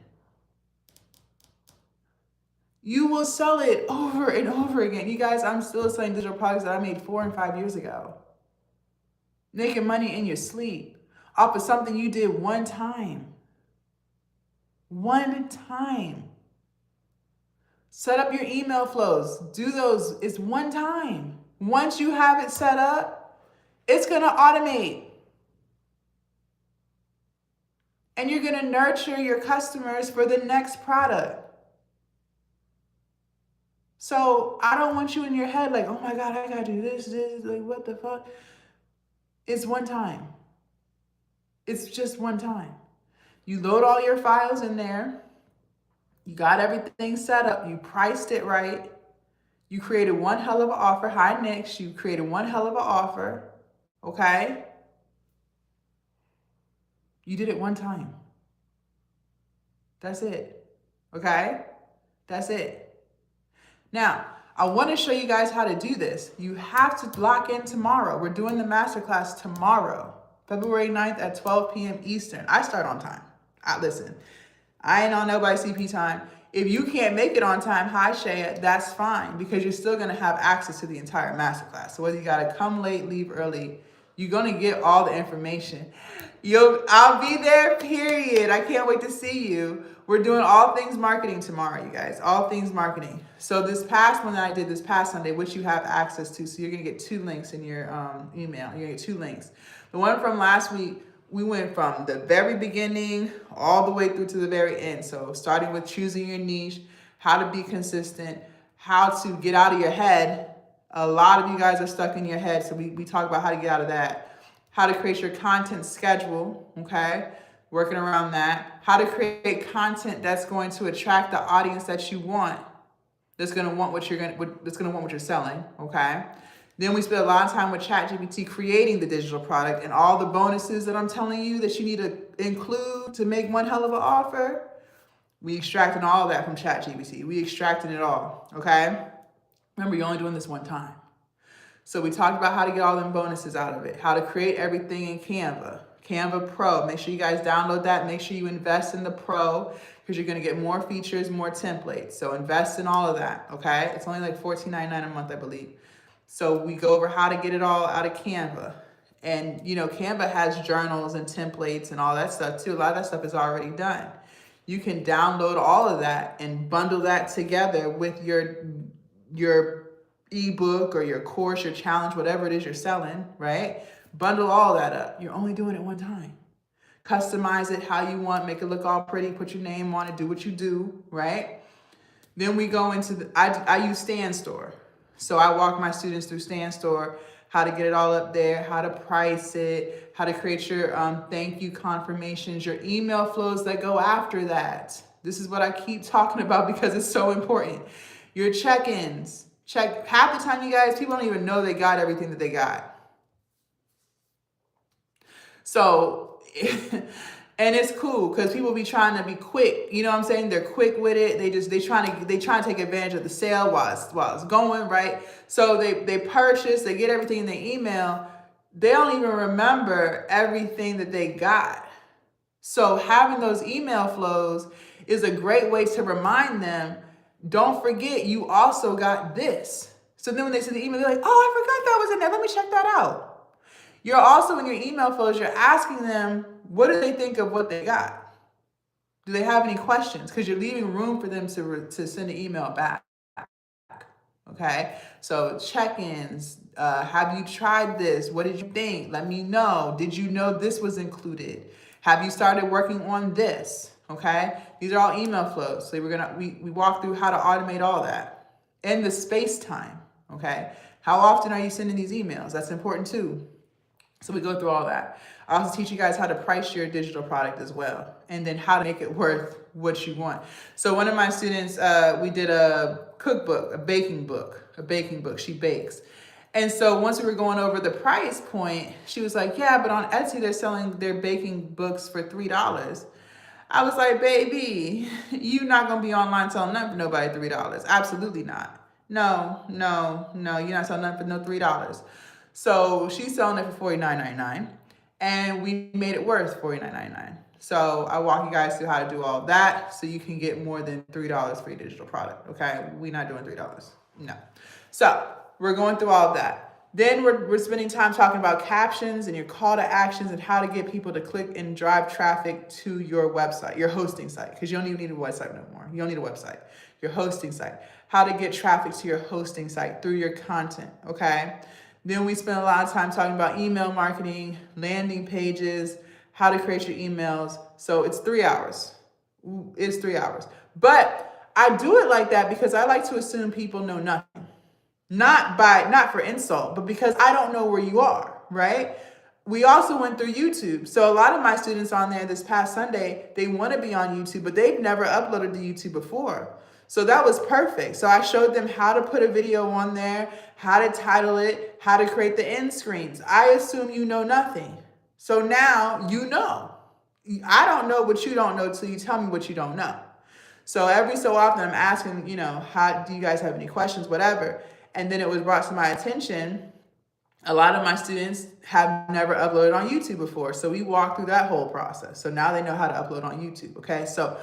You will sell it over and over again. You guys, I'm still selling digital products that I made 4 and 5 years ago. Making money in your sleep off of something you did one time. One time. Set up your email flows. Do those. It's one time. Once you have it set up, it's going to automate. And you're going to nurture your customers for the next product. So I don't want you in your head like, oh my God, I got to do this, like what the fuck? It's one time. It's just one time. You load all your files in there. You got everything set up. You priced it right. You created one hell of an offer. Hi, Nix. You created one hell of an offer. Okay? You did it one time. That's it. Okay? That's it. Now, I want to show you guys how to do this. You have to lock in tomorrow. We're doing the masterclass tomorrow, February 9th at 12 p.m. Eastern. I start on time. Listen, I ain't on nobody's CP time. If you can't make it on time, hi Shaya, that's fine because you're still going to have access to the entire masterclass. So whether you got to come late, leave early, you're going to get all the information. I'll be there, period. I can't wait to see you. We're doing all things marketing tomorrow, you guys. All things marketing. So this past one that I did this past Sunday, which you have access to, so you're going to get 2 links in your email. You're going to get 2 links. The one from last week, we went from the very beginning all the way through to the very end. So starting with choosing your niche, how to be consistent, how to get out of your head. A lot of you guys are stuck in your head. So we talk about how to get out of that. How to create your content schedule, okay? Working around that. How to create content that's going to attract the audience that you want. That's going to want what you're selling, okay? Then we spent a lot of time with ChatGPT creating the digital product and all the bonuses that I'm telling you that you need to include to make one hell of an offer. We extracted all of that from ChatGPT. We extracted it all, okay? Remember, you're only doing this one time. So we talked about how to get all them bonuses out of it, how to create everything in Canva, Canva Pro. Make sure you guys download that. Make sure you invest in the Pro because you're going to get more features, more templates. So invest in all of that, okay? It's only like $14.99 a month, I believe. So we go over how to get it all out of Canva. And, Canva has journals and templates and all that stuff too. A lot of that stuff is already done. You can download all of that and bundle that together with your ebook or your course, your challenge, whatever it is you're selling, right? Bundle all that up. You're only doing it one time. Customize it how you want, make it look all pretty, put your name on it, do what you do, right? Then we go into I use Stand Store. So I walk my students through Stand Store, how to get it all up there, how to price it, how to create your thank you confirmations, your email flows that go after that. This is what I keep talking about because it's so important. Your check-ins. Half the time, you guys, people don't even know they got everything that they got. So, and it's cool because people be trying to be quick. You know what I'm saying? They're quick with it. They trying to take advantage of the sale while it's going, right? So they purchase, they get everything in their email. They don't even remember everything that they got. So having those email flows is a great way to remind them, don't forget you also got this. So then when they see the email, they're like, oh, I forgot that was in there. Let me check that out. You're also in your email flows, you're asking them, what do they think of what they got? Do they have any questions? Because you're leaving room for them to send an email back. Okay, so check-ins. Have you tried this? What did you think? Let me know. Did you know this was included? Have you started working on this? Okay, these are all email flows. So we walk through how to automate all that and the space time. Okay, how often are you sending these emails? That's important too. So we go through all that. I also teach you guys how to price your digital product as well, and then how to make it worth what you want. So one of my students, we did a cookbook, a baking book. She bakes. And so once we were going over the price point, she was like, yeah, but on Etsy, they're selling their baking books for $3. I was like, baby, you not gonna be online selling nothing for nobody $3. Absolutely not. No, no, no, you're not selling nothing for no $3. So she's selling it for $49.99, and we made it worth $49.99. So I walk you guys through how to do all of that so you can get more than $3 for your digital product. Okay, we're not doing $3. No. So we're going through all of that. Then we're spending time talking about captions and your call to actions and how to get people to click and drive traffic to your website, your hosting site, because you don't even need a website no more. You don't need a website, your hosting site. How to get traffic to your hosting site through your content, okay? Then we spend a lot of time talking about email marketing, landing pages, how to create your emails. So it's 3 hours. It's 3 hours. But I do it like that because I like to assume people know nothing. Not for insult, but because I don't know where you are, right? We also went through YouTube. So a lot of my students on there this past Sunday, they want to be on YouTube, but they've never uploaded to YouTube before. So that was perfect. So I showed them how to put a video on there, how to title it, how to create the end screens. I assume you know nothing. So now you know. I don't know what you don't know till you tell me what you don't know. So every so often I'm asking, how do you guys have any questions, whatever. And then it was brought to my attention, a lot of my students have never uploaded on YouTube before. So we walked through that whole process. So now they know how to upload on YouTube, okay? So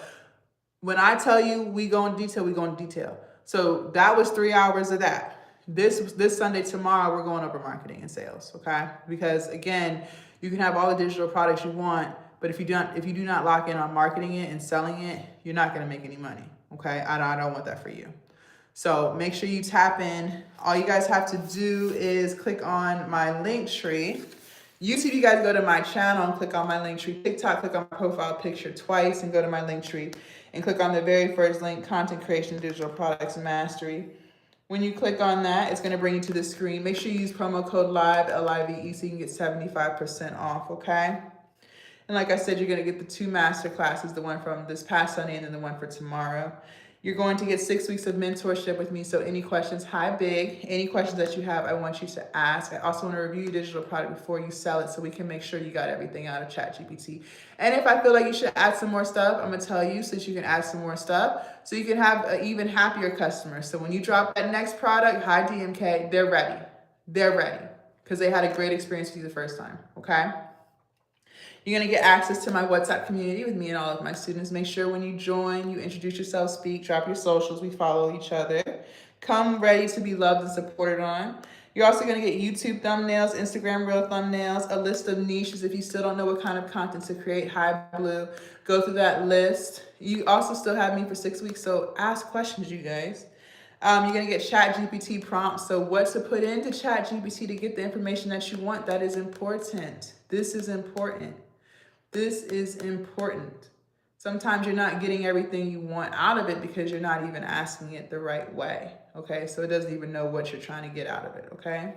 when I tell you we go in detail, we go in detail. So that was 3 hours of that. This Sunday, tomorrow, we're going over marketing and sales, okay? Because again, you can have all the digital products you want, but if you do not lock in on marketing it and selling it, you're not gonna make any money, okay? I don't want that for you. So make sure you tap in. All you guys have to do is click on my link tree. YouTube, you guys go to my channel and click on my link tree. TikTok, click on my profile picture twice and go to my link tree and click on the very first link, Content Creation, Digital Products Mastery. When you click on that, it's gonna bring you to the screen. Make sure you use promo code LIVE, LIVE, so you can get 75% off, okay? And like I said, you're gonna get the 2 master classes, the one from this past Sunday and then the one for tomorrow. You're going to get 6 weeks of mentorship with me. So any questions, hi big, any questions that you have, I want you to ask. I also want to review your digital product before you sell it so we can make sure you got everything out of ChatGPT. And if I feel like you should add some more stuff, I'm going to tell you so that you can add some more stuff so you can have an even happier customer. So when you drop that next product, hi DMK, they're ready. They're ready because they had a great experience with you the first time, okay? You're going to get access to my WhatsApp community with me and all of my students. Make sure when you join, you introduce yourself, speak, drop your socials. We follow each other. Come ready to be loved and supported on. You're also going to get YouTube thumbnails, Instagram reel thumbnails, a list of niches. If you still don't know what kind of content to create, hi Blue, go through that list. You also still have me for 6 weeks, so ask questions, you guys. You're going to get ChatGPT prompts. So what to put into ChatGPT to get the information that you want, that is important. This is important. This is important. Sometimes you're not getting everything you want out of it because you're not even asking it the right way, okay? So it doesn't even know what you're trying to get out of it, okay?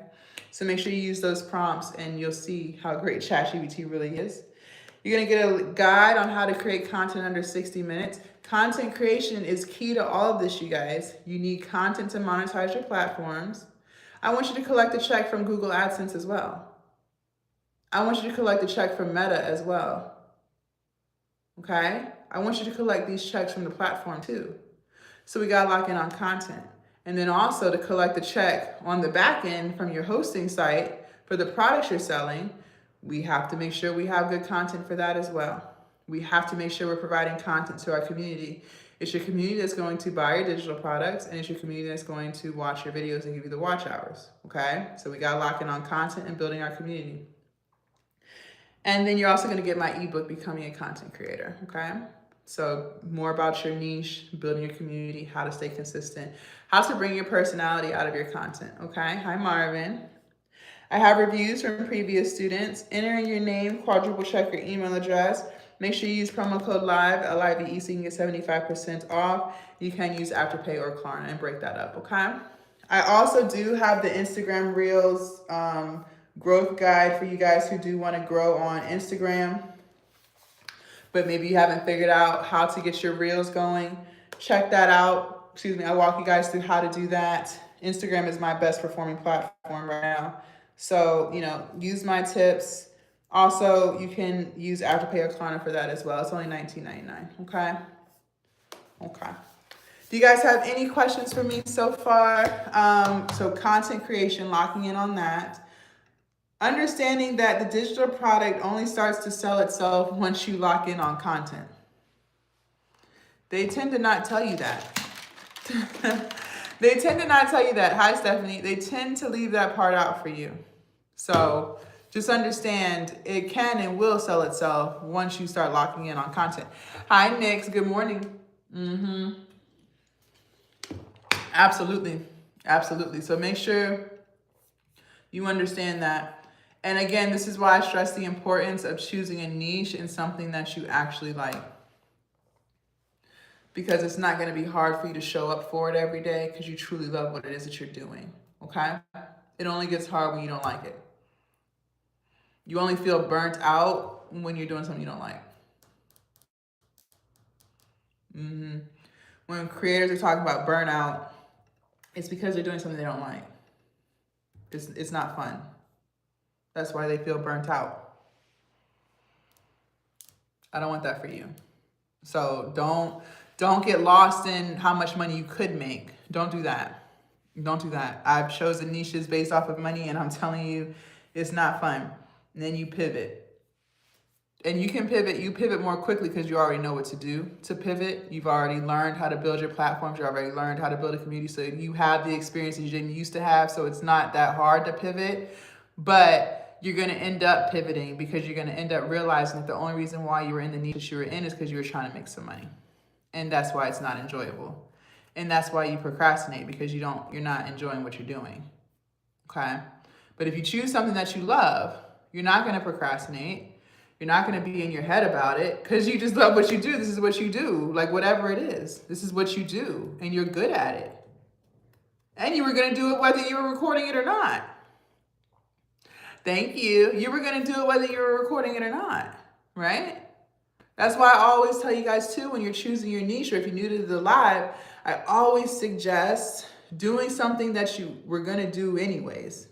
So make sure you use those prompts and you'll see how great ChatGPT really is. You're gonna get a guide on how to create content under 60 minutes. Content creation is key to all of this, you guys. You need content to monetize your platforms. I want you to collect a check from Google AdSense as well. I want you to collect a check from Meta as well, okay? I want you to collect these checks from the platform too. So we gotta lock in on content. And then also to collect a check on the back end from your hosting site for the products you're selling, we have to make sure we have good content for that as well. We have to make sure we're providing content to our community. It's your community that's going to buy your digital products, and it's your community that's going to watch your videos and give you the watch hours, okay? So we gotta lock in on content and building our community. And then you're also going to get my ebook, Becoming a Content Creator, okay? So more about your niche, building your community, how to stay consistent, how to bring your personality out of your content, okay? Hi, Marvin. I have reviews from previous students. Enter in your name, quadruple check your email address. Make sure you use promo code LIVE, LIVE, so you can get 75% off. You can use Afterpay or Klarna and break that up, okay? I also do have the Instagram Reels growth guide for you guys who do want to grow on Instagram, but maybe you haven't figured out how to get your Reels going. Check that out. Excuse me, I'll walk you guys through how to do that. Instagram is my best performing platform right now. So, use my tips. Also, you can use Afterpay or Klarna for that as well. It's only $19.99, okay? Okay. Do you guys have any questions for me so far? So content creation, locking in on that. Understanding that the digital product only starts to sell itself once you lock in on content. They tend to not tell you that. They tend to not tell you that. Hi, Stephanie. They tend to leave that part out for you. So just understand it can and will sell itself once you start locking in on content. Hi, Nix. Good morning. Absolutely. Absolutely. So make sure you understand that. And again, this is why I stress the importance of choosing a niche and something that you actually like. Because it's not going to be hard for you to show up for it every day because you truly love what it is that you're doing, okay? It only gets hard when you don't like it. You only feel burnt out when you're doing something you don't like. When creators are talking about burnout, it's because they're doing something they don't like. It's not fun. That's why they feel burnt out. I don't want that for you. So don't get lost in how much money you could make. Don't do that. Don't do that. I've chosen niches based off of money, and I'm telling you, it's not fun. And then you pivot. And you can pivot. You pivot more quickly because you already know what to do to pivot. You've already learned how to build your platforms. You already learned how to build a community. So you have the experiences you didn't used to have. So it's not that hard to pivot. But you're going to end up pivoting because you're going to end up realizing that the only reason why you were in the niche that you were in is because you were trying to make some money. And that's why it's not enjoyable. And that's why you procrastinate, because you're not enjoying what you're doing. Okay? But if you choose something that you love, you're not going to procrastinate. You're not going to be in your head about it because you just love what you do. This is what you do. Like whatever it is, this is what you do and you're good at it. And you were going to do it whether you were recording it or not. Thank you. You were going to do it whether you were recording it or not, right? That's why I always tell you guys too, when you're choosing your niche, or if you're new to the live, I always suggest doing something that you were going to do anyways.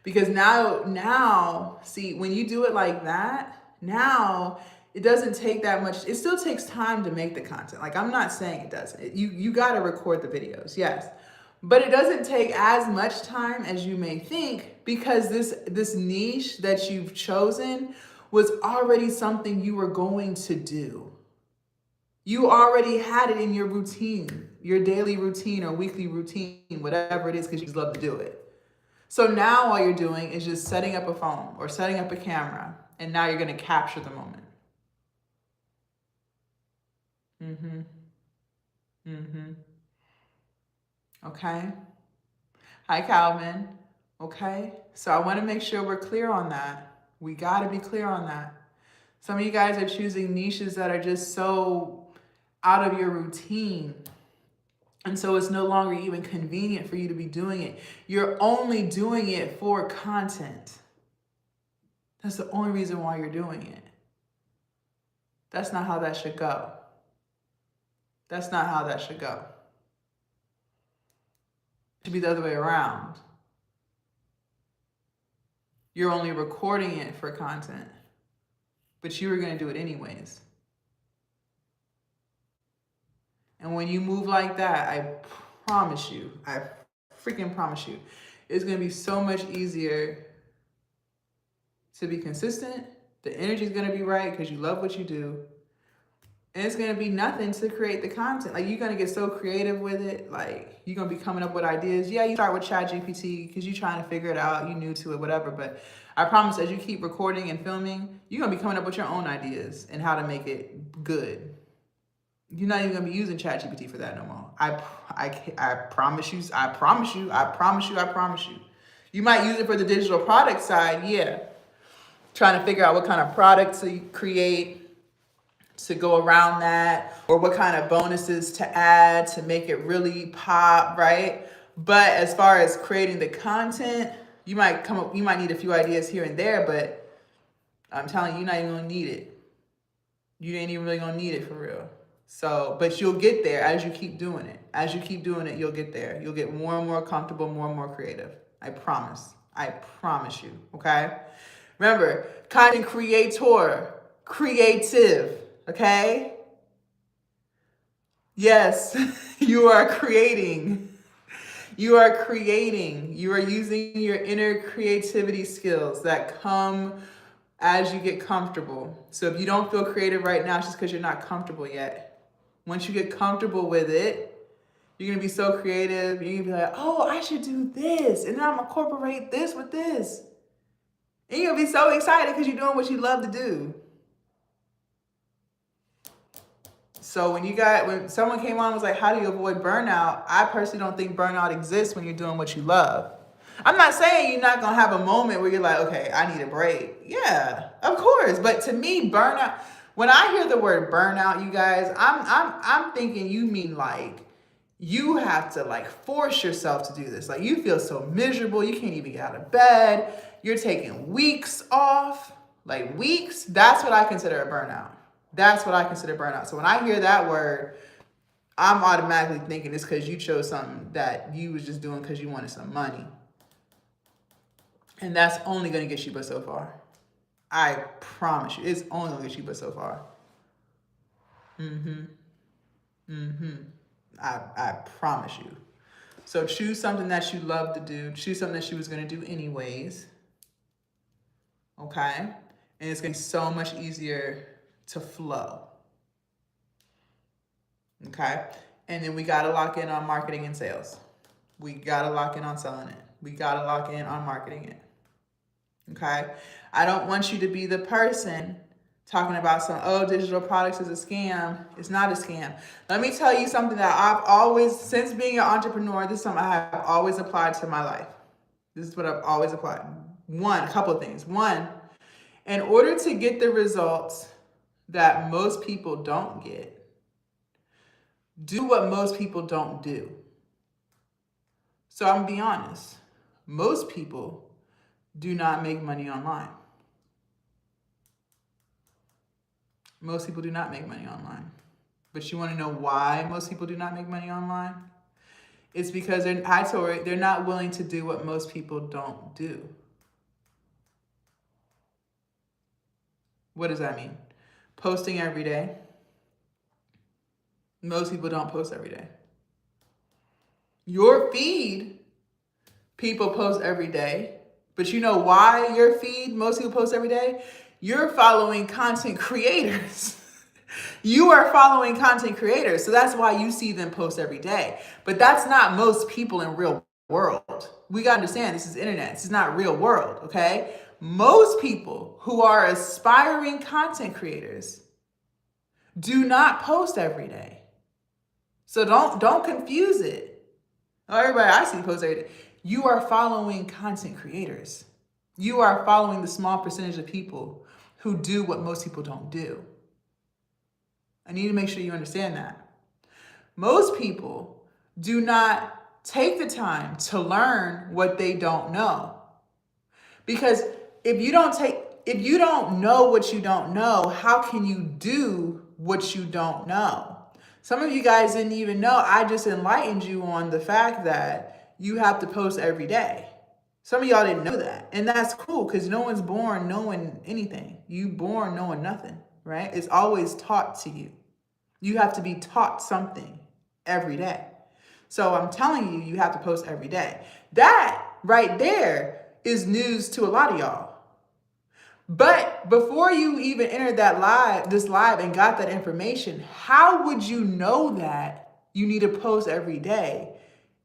Because now, see, when you do it like that, now it doesn't take that much. It still takes time to make the content. Like, I'm not saying it doesn't. You got to record the videos, yes. But it doesn't take as much time as you may think, because this niche that you've chosen was already something you were going to do. You already had it in your routine, your daily routine or weekly routine, whatever it is, because you just love to do it. So now all you're doing is just setting up a phone or setting up a camera, and now you're going to capture the moment. Okay. Hi, Calvin. Okay. So I want to make sure we're clear on that. We got to be clear on that. Some of you guys are choosing niches that are just so out of your routine. And so it's no longer even convenient for you to be doing it. You're only doing it for content. That's the only reason why you're doing it. That's not how that should go. That's not how that should go. It should be the other way around. You're only recording it for content, but you were going to do it anyways. And when you move like that, I freaking promise you, it's going to be so much easier to be consistent. The energy is going to be right because you love what you do. And it's going to be nothing to create the content. Like, you're going to get so creative with it. Like, you're going to be coming up with ideas. Yeah, you start with ChatGPT because you're trying to figure it out. You're new to it, whatever. But I promise, as you keep recording and filming, you're going to be coming up with your own ideas and how to make it good. You're not even going to be using ChatGPT for that no more. I promise you. I promise you. You might use it for the digital product side, yeah. Trying to figure out what kind of products to create to go around that, or what kind of bonuses to add to make it really pop, right? But as far as creating the content, you might need a few ideas here and there, but I'm telling you, you're not even gonna need it. You ain't even really gonna need it for real. So, but you'll get there as you keep doing it. As you keep doing it, you'll get there. You'll get more and more comfortable, more and more creative. I promise. I promise you. Okay? Remember, content creator, creative. Okay? Yes, you are creating. You are creating. You are using your inner creativity skills that come as you get comfortable. So if you don't feel creative right now, it's just because you're not comfortable yet. Once you get comfortable with it, you're going to be so creative. You're going to be like, oh, I should do this. And then I'm going to incorporate this with this. And you're going to be so excited because you're doing what you love to do. So when someone came on and was like, how do you avoid burnout? I personally don't think burnout exists when you're doing what you love. I'm not saying you're not going to have a moment where you're like, okay, I need a break. Yeah, of course. But to me, burnout, when I hear the word burnout, you guys, I'm thinking you mean like you have to like force yourself to do this. Like you feel so miserable. You can't even get out of bed. You're taking weeks off, like weeks. That's what I consider a burnout. That's what I consider burnout. So when I hear that word, I'm automatically thinking it's because you chose something that you was just doing because you wanted some money. And that's only going to get you but so far. I promise you, it's only going to get you but so far. I promise you. So choose something that you love to do. Choose something that you was going to do anyways. Okay? And it's going to be so much easier to flow. Okay? And then we got to lock in on marketing and sales. We got to lock in on selling it. We got to lock in on marketing it. Okay? I don't want you to be the person talking about digital products is a scam. It's not a scam. Let me tell you something that I've always, since being an entrepreneur, this is something I have always applied to my life. This is what I've always applied. A couple of things. One, in order to get the results that most people don't get, do what most people don't do. So I'm gonna be honest. Most people do not make money online. Most people do not make money online. But you want to know why most people do not make money online? It's because they're not willing to do what most people don't do. What does that mean? Posting every day. Most people don't post every day. Your feed, people post every day. But you know why your feed, most people post every day? You're following content creators. You are following content creators. So that's why you see them post every day. But that's not most people in real world. We got to understand this is internet. This is not real world, okay? Most people who are aspiring content creators do not post every day. So don't confuse it. Oh, everybody I see post every day. You are following content creators. You are following the small percentage of people who do what most people don't do. I need to make sure you understand that. Most people do not take the time to learn what they don't know. Because if you don't know what you don't know, how can you do what you don't know? Some of you guys didn't even know. I just enlightened you on the fact that you have to post every day. Some of y'all didn't know that. And that's cool because no one's born knowing anything. You born knowing nothing, right? It's always taught to you. You have to be taught something every day. So I'm telling you, you have to post every day. That right there is news to a lot of y'all. But before you even entered this live and got that information, how would you know that you need to post every day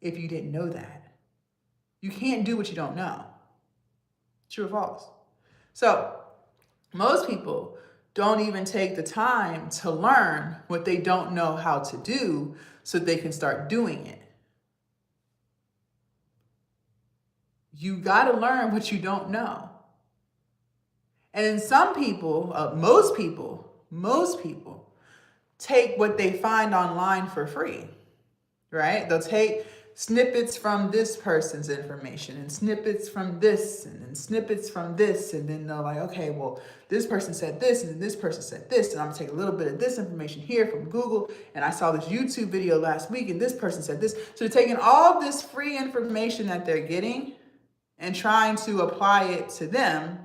if you didn't know that? You can't do what you don't know. True or false? So most people don't even take the time to learn what they don't know how to do so they can start doing it. You got to learn what you don't know. And then some people, most people take what they find online for free, right? They'll take snippets from this person's information and snippets from this and then snippets from this. And then they're like, okay, well, this person said this and then this person said this. And I'm gonna take a little bit of this information here from Google. And I saw this YouTube video last week and this person said this. So they're taking all this free information that they're getting and trying to apply it to them,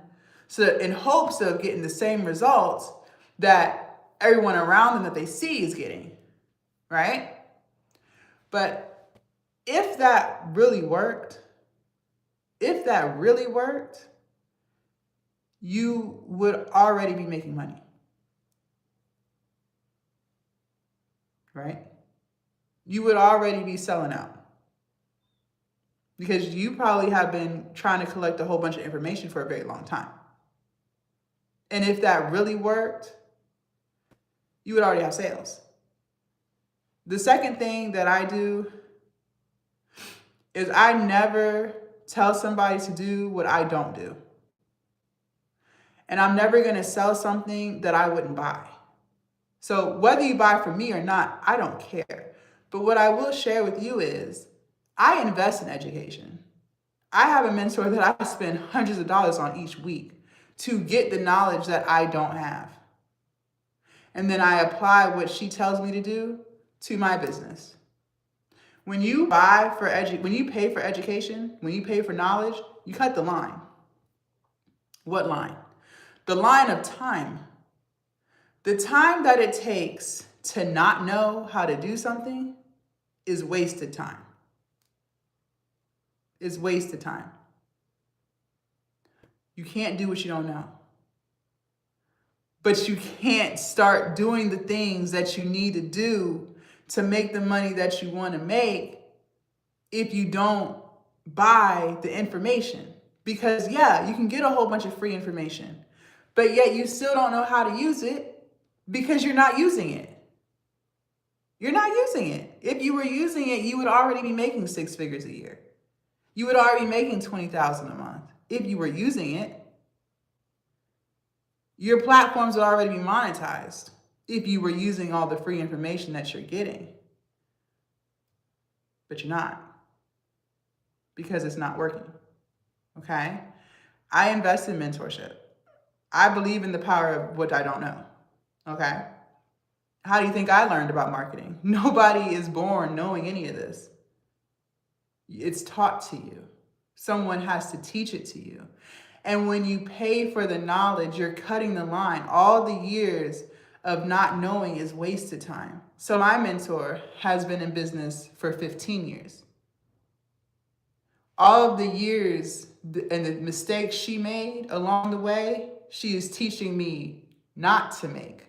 so in hopes of getting the same results that everyone around them that they see is getting, right? But if that really worked, you would already be making money, right? You would already be selling out. Because you probably have been trying to collect a whole bunch of information for a very long time. And if that really worked, you would already have sales. The second thing that I do is I never tell somebody to do what I don't do. And I'm never going to sell something that I wouldn't buy. So whether you buy from me or not, I don't care. But what I will share with you is I invest in education. I have a mentor that I spend hundreds of dollars on each week to get the knowledge that I don't have. And then I apply what she tells me to do to my business. When you when you pay for education, when you pay for knowledge, you cut the line. What line? The line of time. The time that it takes to not know how to do something is wasted time. Is wasted time. You can't do what you don't know. But you can't start doing the things that you need to do to make the money that you want to make if you don't buy the information. Because yeah, you can get a whole bunch of free information, but yet you still don't know how to use it because you're not using it. You're not using it. If you were using it, you would already be making 6 figures a year. You would already be making $20,000 a month if you were using it. Your platforms would already be monetized if you were using all the free information that you're getting. But you're not, because it's not working, okay? I invest in mentorship. I believe in the power of what I don't know, okay? How do you think I learned about marketing? Nobody is born knowing any of this. It's taught to you. Someone has to teach it to you. And when you pay for the knowledge, you're cutting the line. All the years of not knowing is wasted time. So my mentor has been in business for 15 years. All of the years and the mistakes she made along the way, she is teaching me not to make.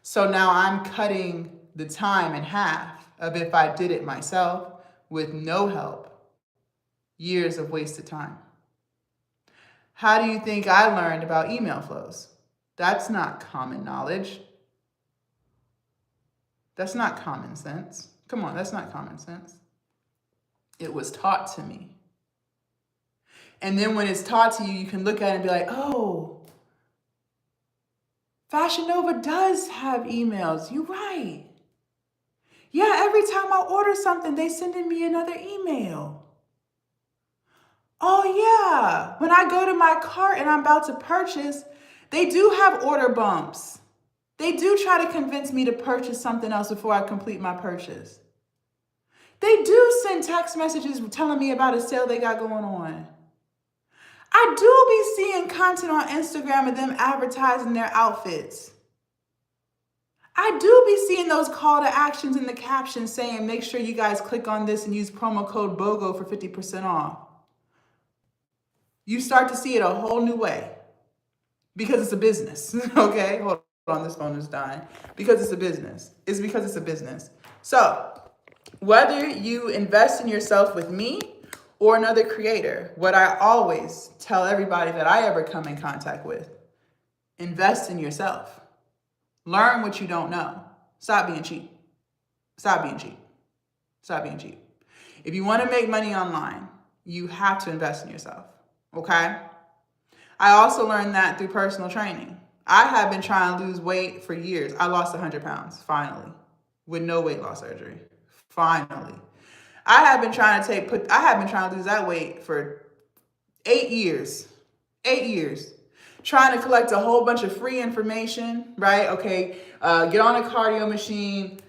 So now I'm cutting the time in half of if I did it myself with no help. Years of wasted time. How do you think I learned about email flows? That's not common knowledge. That's not common sense. Come on, that's not common sense. It was taught to me. And then when it's taught to you, you can look at it and be like, oh, Fashion Nova does have emails. You're right. Yeah, every time I order something, they sending me another email. Oh yeah, when I go to my cart and I'm about to purchase, they do have order bumps. They do try to convince me to purchase something else before I complete my purchase. They do send text messages telling me about a sale they got going on. I do be seeing content on Instagram of them advertising their outfits. I do be seeing those call to actions in the caption saying, make sure you guys click on this and use promo code BOGO for 50% off. You start to see it a whole new way because it's a business, okay? Hold on, this phone is dying. Because it's a business. It's because it's a business. So whether you invest in yourself with me or another creator, what I always tell everybody that I ever come in contact with, invest in yourself. Learn what you don't know. Stop being cheap. Stop being cheap. Stop being cheap. If you want to make money online, You have to invest in yourself, okay? I also learned that through personal training. I have been trying to lose weight for years. I lost 100 pounds, finally, with no weight loss surgery. Finally. I have been trying to lose that weight for 8 years. 8 years. Trying to collect a whole bunch of free information, right? Okay, get on a cardio machine,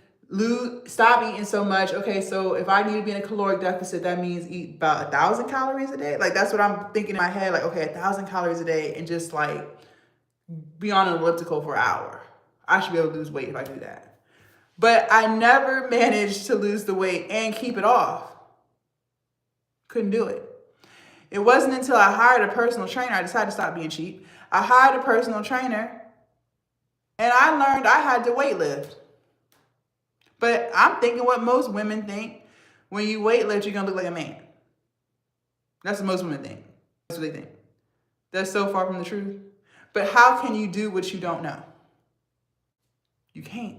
stop eating so much. Okay, so if I need to be in a caloric deficit, that means eat about 1,000 calories a day. Like that's what I'm thinking in my head. Like, okay, 1,000 calories a day, and just like be on an elliptical for an hour. I should be able to lose weight if I do that. But I never managed to lose the weight and keep it off. Couldn't do it. It wasn't until I hired a personal trainer, I decided to stop being cheap. I hired a personal trainer and I learned I had to weight lift. But I'm thinking what most women think. When you weight lift, you're gonna look like a man. That's what most women think. That's what they think. That's so far from the truth. But how can you do what you don't know? You can't.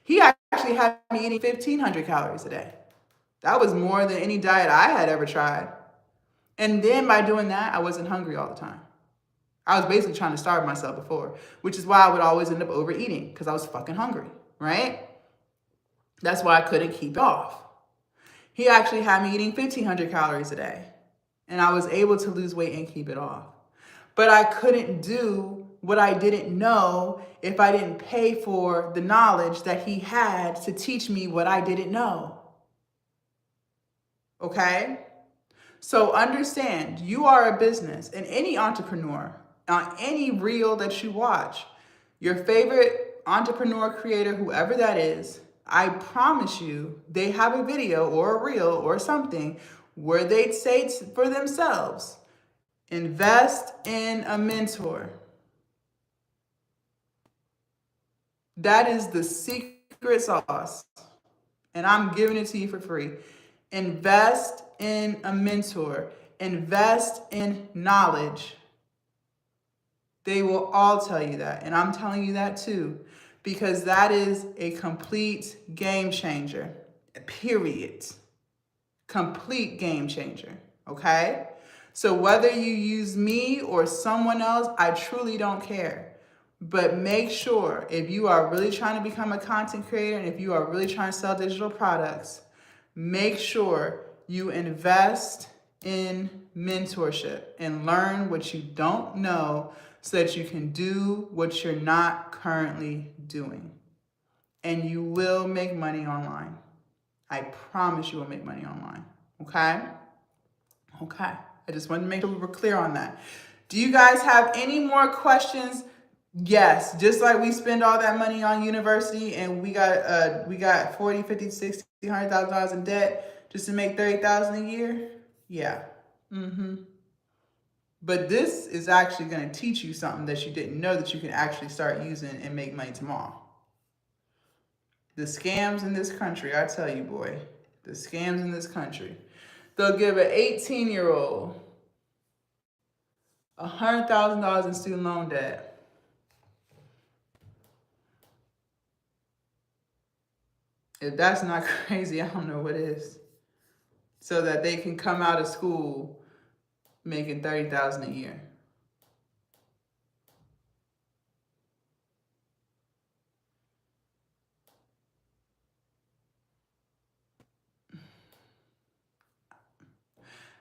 He actually had me eating 1,500 calories a day. That was more than any diet I had ever tried. And then by doing that, I wasn't hungry all the time. I was basically trying to starve myself before, which is why I would always end up overeating because I was fucking hungry, right? That's why I couldn't keep it off. He actually had me eating 1,500 calories a day, and I was able to lose weight and keep it off. But I couldn't do what I didn't know if I didn't pay for the knowledge that he had to teach me what I didn't know. Okay? So understand, you are a business, and any entrepreneur, on any reel that you watch, your favorite entrepreneur, creator, whoever that is, I promise you, they have a video or a reel or something where they'd say for themselves, invest in a mentor. That is the secret sauce, and I'm giving it to you for free. Invest in a mentor. Invest in knowledge. They will all tell you that, and I'm telling you that too, because that is a complete game changer, period. Complete game changer, okay? So whether you use me or someone else, I truly don't care. But make sure, if you are really trying to become a content creator and if you are really trying to sell digital products, make sure you invest in mentorship and learn what you don't know so that you can do what you're not currently doing. And you will make money online. I promise you will make money online. Okay? Okay. I just wanted to make sure we were clear on that. Do you guys have any more questions? Yes, just like we spend all that money on university and we got 40, 50, 60, $100,000 in debt just to make 30,000 a year. Yeah. But this is actually going to teach you something that you didn't know that you can actually start using and make money tomorrow. The scams in this country, I tell you, boy, the scams in this country. They'll give an 18-year-old $100,000 in student loan debt. If that's not crazy, I don't know what is. So that they can come out of school making $30,000 a year.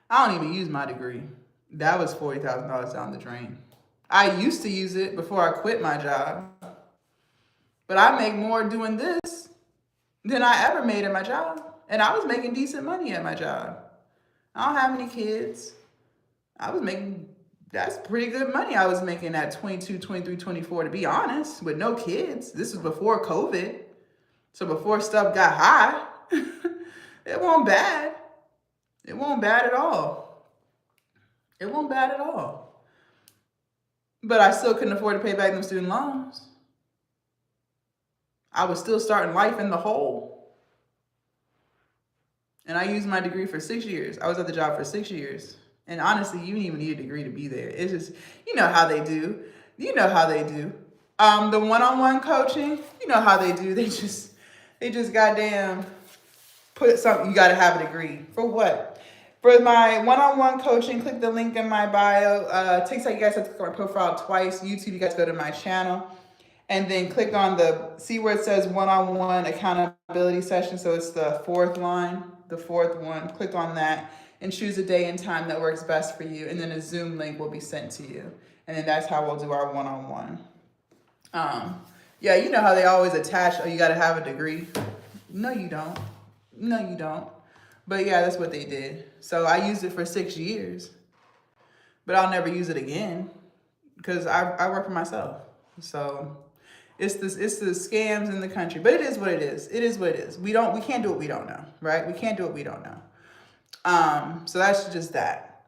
I don't even use my degree. That was $40,000 down the drain. I used to use it before I quit my job. But I make more doing this than I ever made at my job. And I was making decent money at my job. I don't have any kids. That's pretty good money I was making at 22, 23, 24, to be honest, with no kids. This was before COVID. So before stuff got high, it wasn't bad. It wasn't bad at all. It wasn't bad at all. But I still couldn't afford to pay back them student loans. I was still starting life in the hole. And I used my degree for 6 years. I was at the job for 6 years. And honestly, you don't even need a degree to be there. It's just, you know how they do. You know how they do. The one-on-one coaching, you know how they do. They just goddamn put something, you gotta have a degree. For what? For my one-on-one coaching, click the link in my bio. TikTok, you guys have to click on my profile twice. YouTube, you guys go to my channel. And then click on see where it says one-on-one accountability session. So it's the fourth line, the fourth one. Click on that and choose a day and time that works best for you. And then a Zoom link will be sent to you. And then that's how we'll do our one-on-one. Yeah, you know how they always attach, oh, you got to have a degree. No, you don't. No, you don't. But yeah, that's what they did. So I used it for 6 years. But I'll never use it again because I work for myself. So it's the scams in the country. But it is what it is. It is what it is. We can't do what we don't know, right? We can't do what we don't know. So that's just that.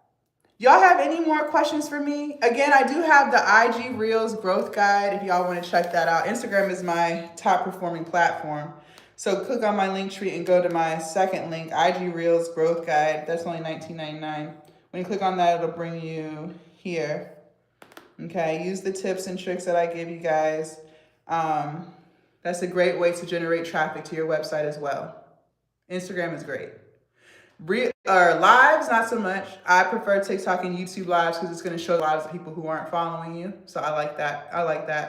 Y'all have any more questions for me? Again, I do have the IG Reels growth guide if y'all want to check that out. Instagram is my top performing platform. So click on my link tree and go to my second link, IG Reels growth guide. That's only $19.99. When you click on that, it'll bring you here. Okay, use the tips and tricks that I give you guys. That's a great way to generate traffic to your website as well. Instagram is great. Lives, not so much. I prefer TikTok and YouTube lives because it's going to show lives of people who aren't following you. So I like that.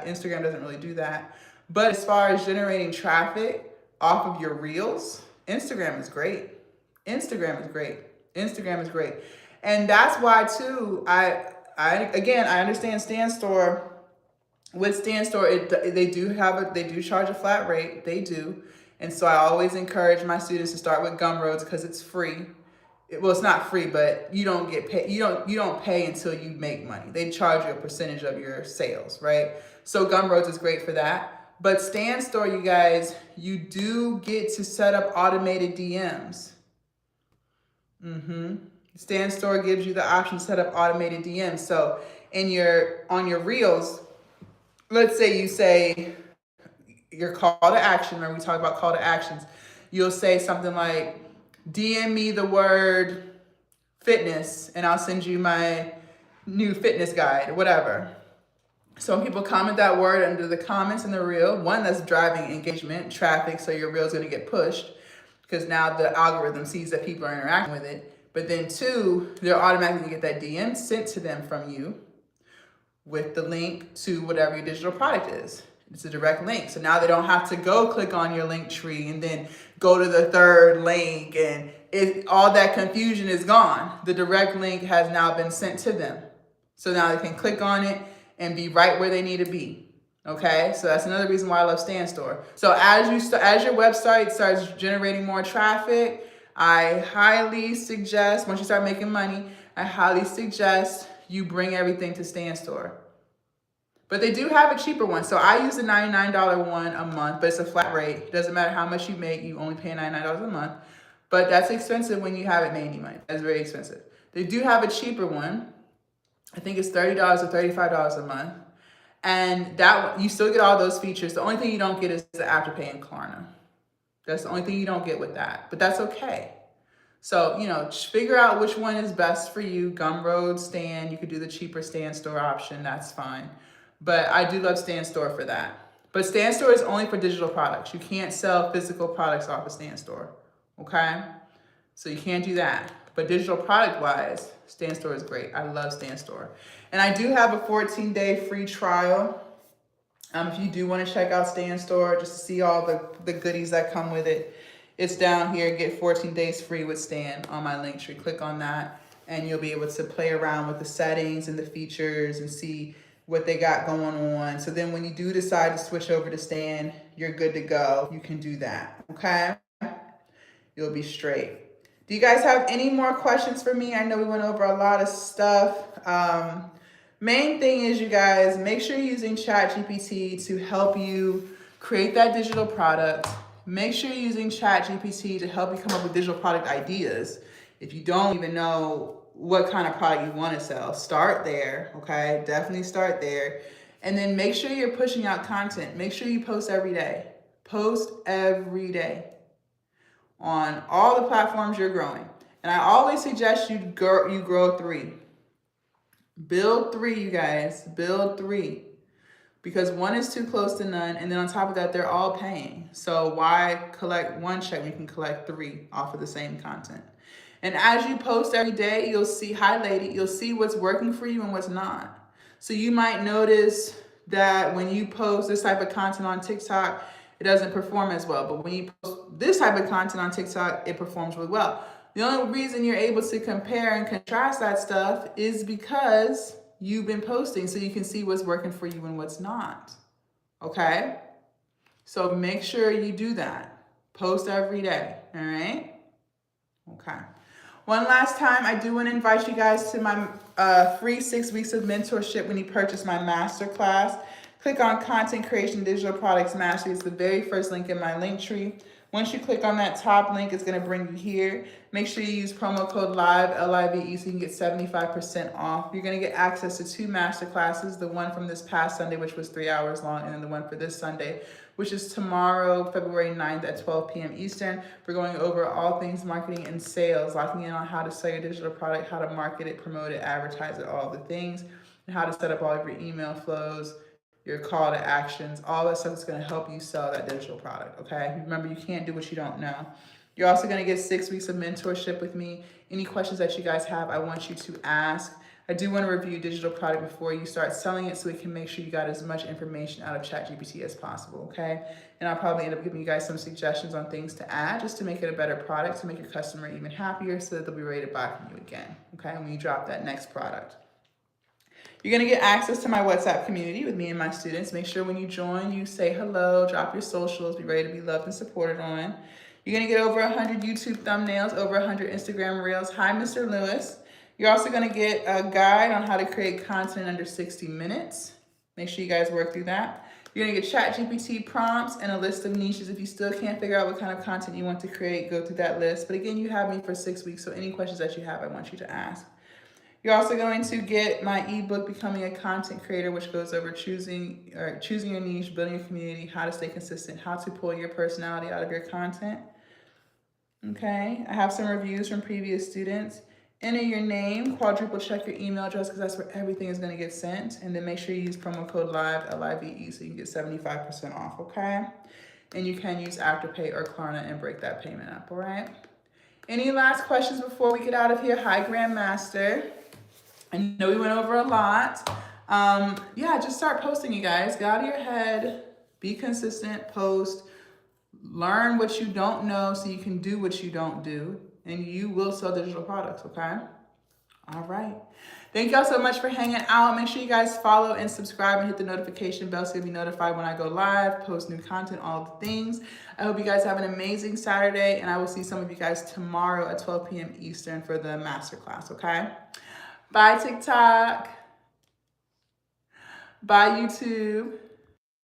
Instagram doesn't really do that. But as far as generating traffic off of your reels, Instagram is great. Instagram is great. Instagram is great. And that's why too, I understand StanStore. With StanStore, they do charge a flat rate. They do. And so I always encourage my students to start with Gumroads because it's free. Well, it's not free, but you don't get paid. You don't pay until you make money. They charge you a percentage of your sales, right? So Gumroads is great for that. But StanStore, you guys, you do get to set up automated DMs. StanStore gives you the option to set up automated DMs. So on your reels, let's say you say your call to action. Remember we talked about call to actions. You'll say something like, DM me the word fitness and I'll send you my new fitness guide, whatever. So when people comment that word under the comments in the reel, one, that's driving engagement, traffic, so your reel is going to get pushed because now the algorithm sees that people are interacting with it. But then two, they're automatically going to get that DM sent to them from you with the link to whatever your digital product is. It's a direct link. So now they don't have to go click on your link tree and then go to the third link and all that confusion is gone. The direct link has now been sent to them. So now they can click on it and be right where they need to be. Okay, so that's another reason why I love StanStore. So as your website starts generating more traffic, I highly suggest, once you start making money, I highly suggest you bring everything to StanStore. But they do have a cheaper one. So I use the $99 one a month, but it's a flat rate. It doesn't matter how much you make, you only pay $99 a month. But that's expensive when you haven't made any money. That's very expensive. They do have a cheaper one. I think it's $30 or $35 a month. And that one, you still get all those features. The only thing you don't get is the Afterpay and Klarna. That's the only thing you don't get with that. But that's okay. So, figure out which one is best for you. Gumroad, Stan, you could do the cheaper StanStore option. That's fine. But I do love StanStore for that. But StanStore is only for digital products. You can't sell physical products off of StanStore, okay? So you can't do that. But digital product-wise, StanStore is great. I love StanStore. And I do have a 14-day free trial. If you do want to check out StanStore, just to see all the goodies that come with it, it's down here. Get 14 days free with Stan on my link tree. Click on that, and you'll be able to play around with the settings and the features and see what they got going on. So then when you do decide to switch over to Stan, you're good to go. You can do that, okay? You'll be straight. Do you guys have any more questions for me? I know we went over a lot of stuff. Main thing is, you guys, make sure you're using ChatGPT to help you create that digital product. Make sure you're using ChatGPT to help you come up with digital product ideas. If you don't even know what kind of product you want to sell, start there, okay? Definitely start there. And then make sure you're pushing out content. Make sure you post every day. Post every day on all the platforms you're growing. And I always suggest you grow 3. Build 3, you guys. Build 3. Because 1 is too close to none. And then on top of that, they're all paying. So why collect 1 check when you can collect 3 off of the same content? And as you post every day, you'll see highlighted, you'll see what's working for you and what's not. So you might notice that when you post this type of content on TikTok, it doesn't perform as well. But when you post this type of content on TikTok, it performs really well. The only reason you're able to compare and contrast that stuff is because you've been posting so you can see what's working for you and what's not. Okay? So make sure you do that. Post every day. All right? Okay. One last time, I do want to invite you guys to my free 6 weeks of mentorship when you purchase my masterclass. Click on Content Creation Digital Products Mastery. It's the very first link in my link tree. Once you click on that top link, it's going to bring you here. Make sure you use promo code LIVE, L-I-V-E, so you can get 75% off. You're going to get access to 2 masterclasses, the one from this past Sunday, which was 3 hours long, and then the one for this Sunday, which is tomorrow, February 9th at 12 p.m. Eastern. We're going over all things marketing and sales, locking in on how to sell your digital product, how to market it, promote it, advertise it, all the things, and how to set up all of your email flows, your call to actions, all that stuff is going to help you sell that digital product, okay? Remember, you can't do what you don't know. You're also going to get 6 weeks of mentorship with me. Any questions that you guys have, I want you to ask. I do want to review digital product before you start selling it so we can make sure you got as much information out of ChatGPT as possible, okay? And I'll probably end up giving you guys some suggestions on things to add just to make it a better product, to make your customer even happier so that they'll be ready to buy from you again, okay? When you drop that next product. You're going to get access to my WhatsApp community with me and my students. Make sure when you join, you say hello, drop your socials, be ready to be loved and supported on. You're going to get over 100 YouTube thumbnails, over 100 Instagram Reels. Hi, Mr. Lewis. You're also going to get a guide on how to create content in under 60 minutes. Make sure you guys work through that. You're going to get ChatGPT prompts and a list of niches. If you still can't figure out what kind of content you want to create, go through that list. But again, you have me for 6 weeks, so any questions that you have, I want you to ask. You're also going to get my ebook, Becoming a Content Creator, which goes over choosing your niche, building a community, how to stay consistent, how to pull your personality out of your content. Okay, I have some reviews from previous students. Enter your name, quadruple check your email address because that's where everything is going to get sent. And then make sure you use promo code LIVE, L-I-V-E, so you can get 75% off, okay? And you can use Afterpay or Klarna and break that payment up, all right? Any last questions before we get out of here? Hi, Grandmaster. I know we went over a lot. Yeah, just start posting, you guys. Get out of your head. Be consistent. Post. Learn what you don't know so you can do what you don't do. And you will sell digital products, okay? All right. Thank y'all so much for hanging out. Make sure you guys follow and subscribe and hit the notification bell so you'll be notified when I go live, post new content, all the things. I hope you guys have an amazing Saturday, and I will see some of you guys tomorrow at 12 p.m. Eastern for the masterclass, okay? Bye, TikTok. Bye, YouTube.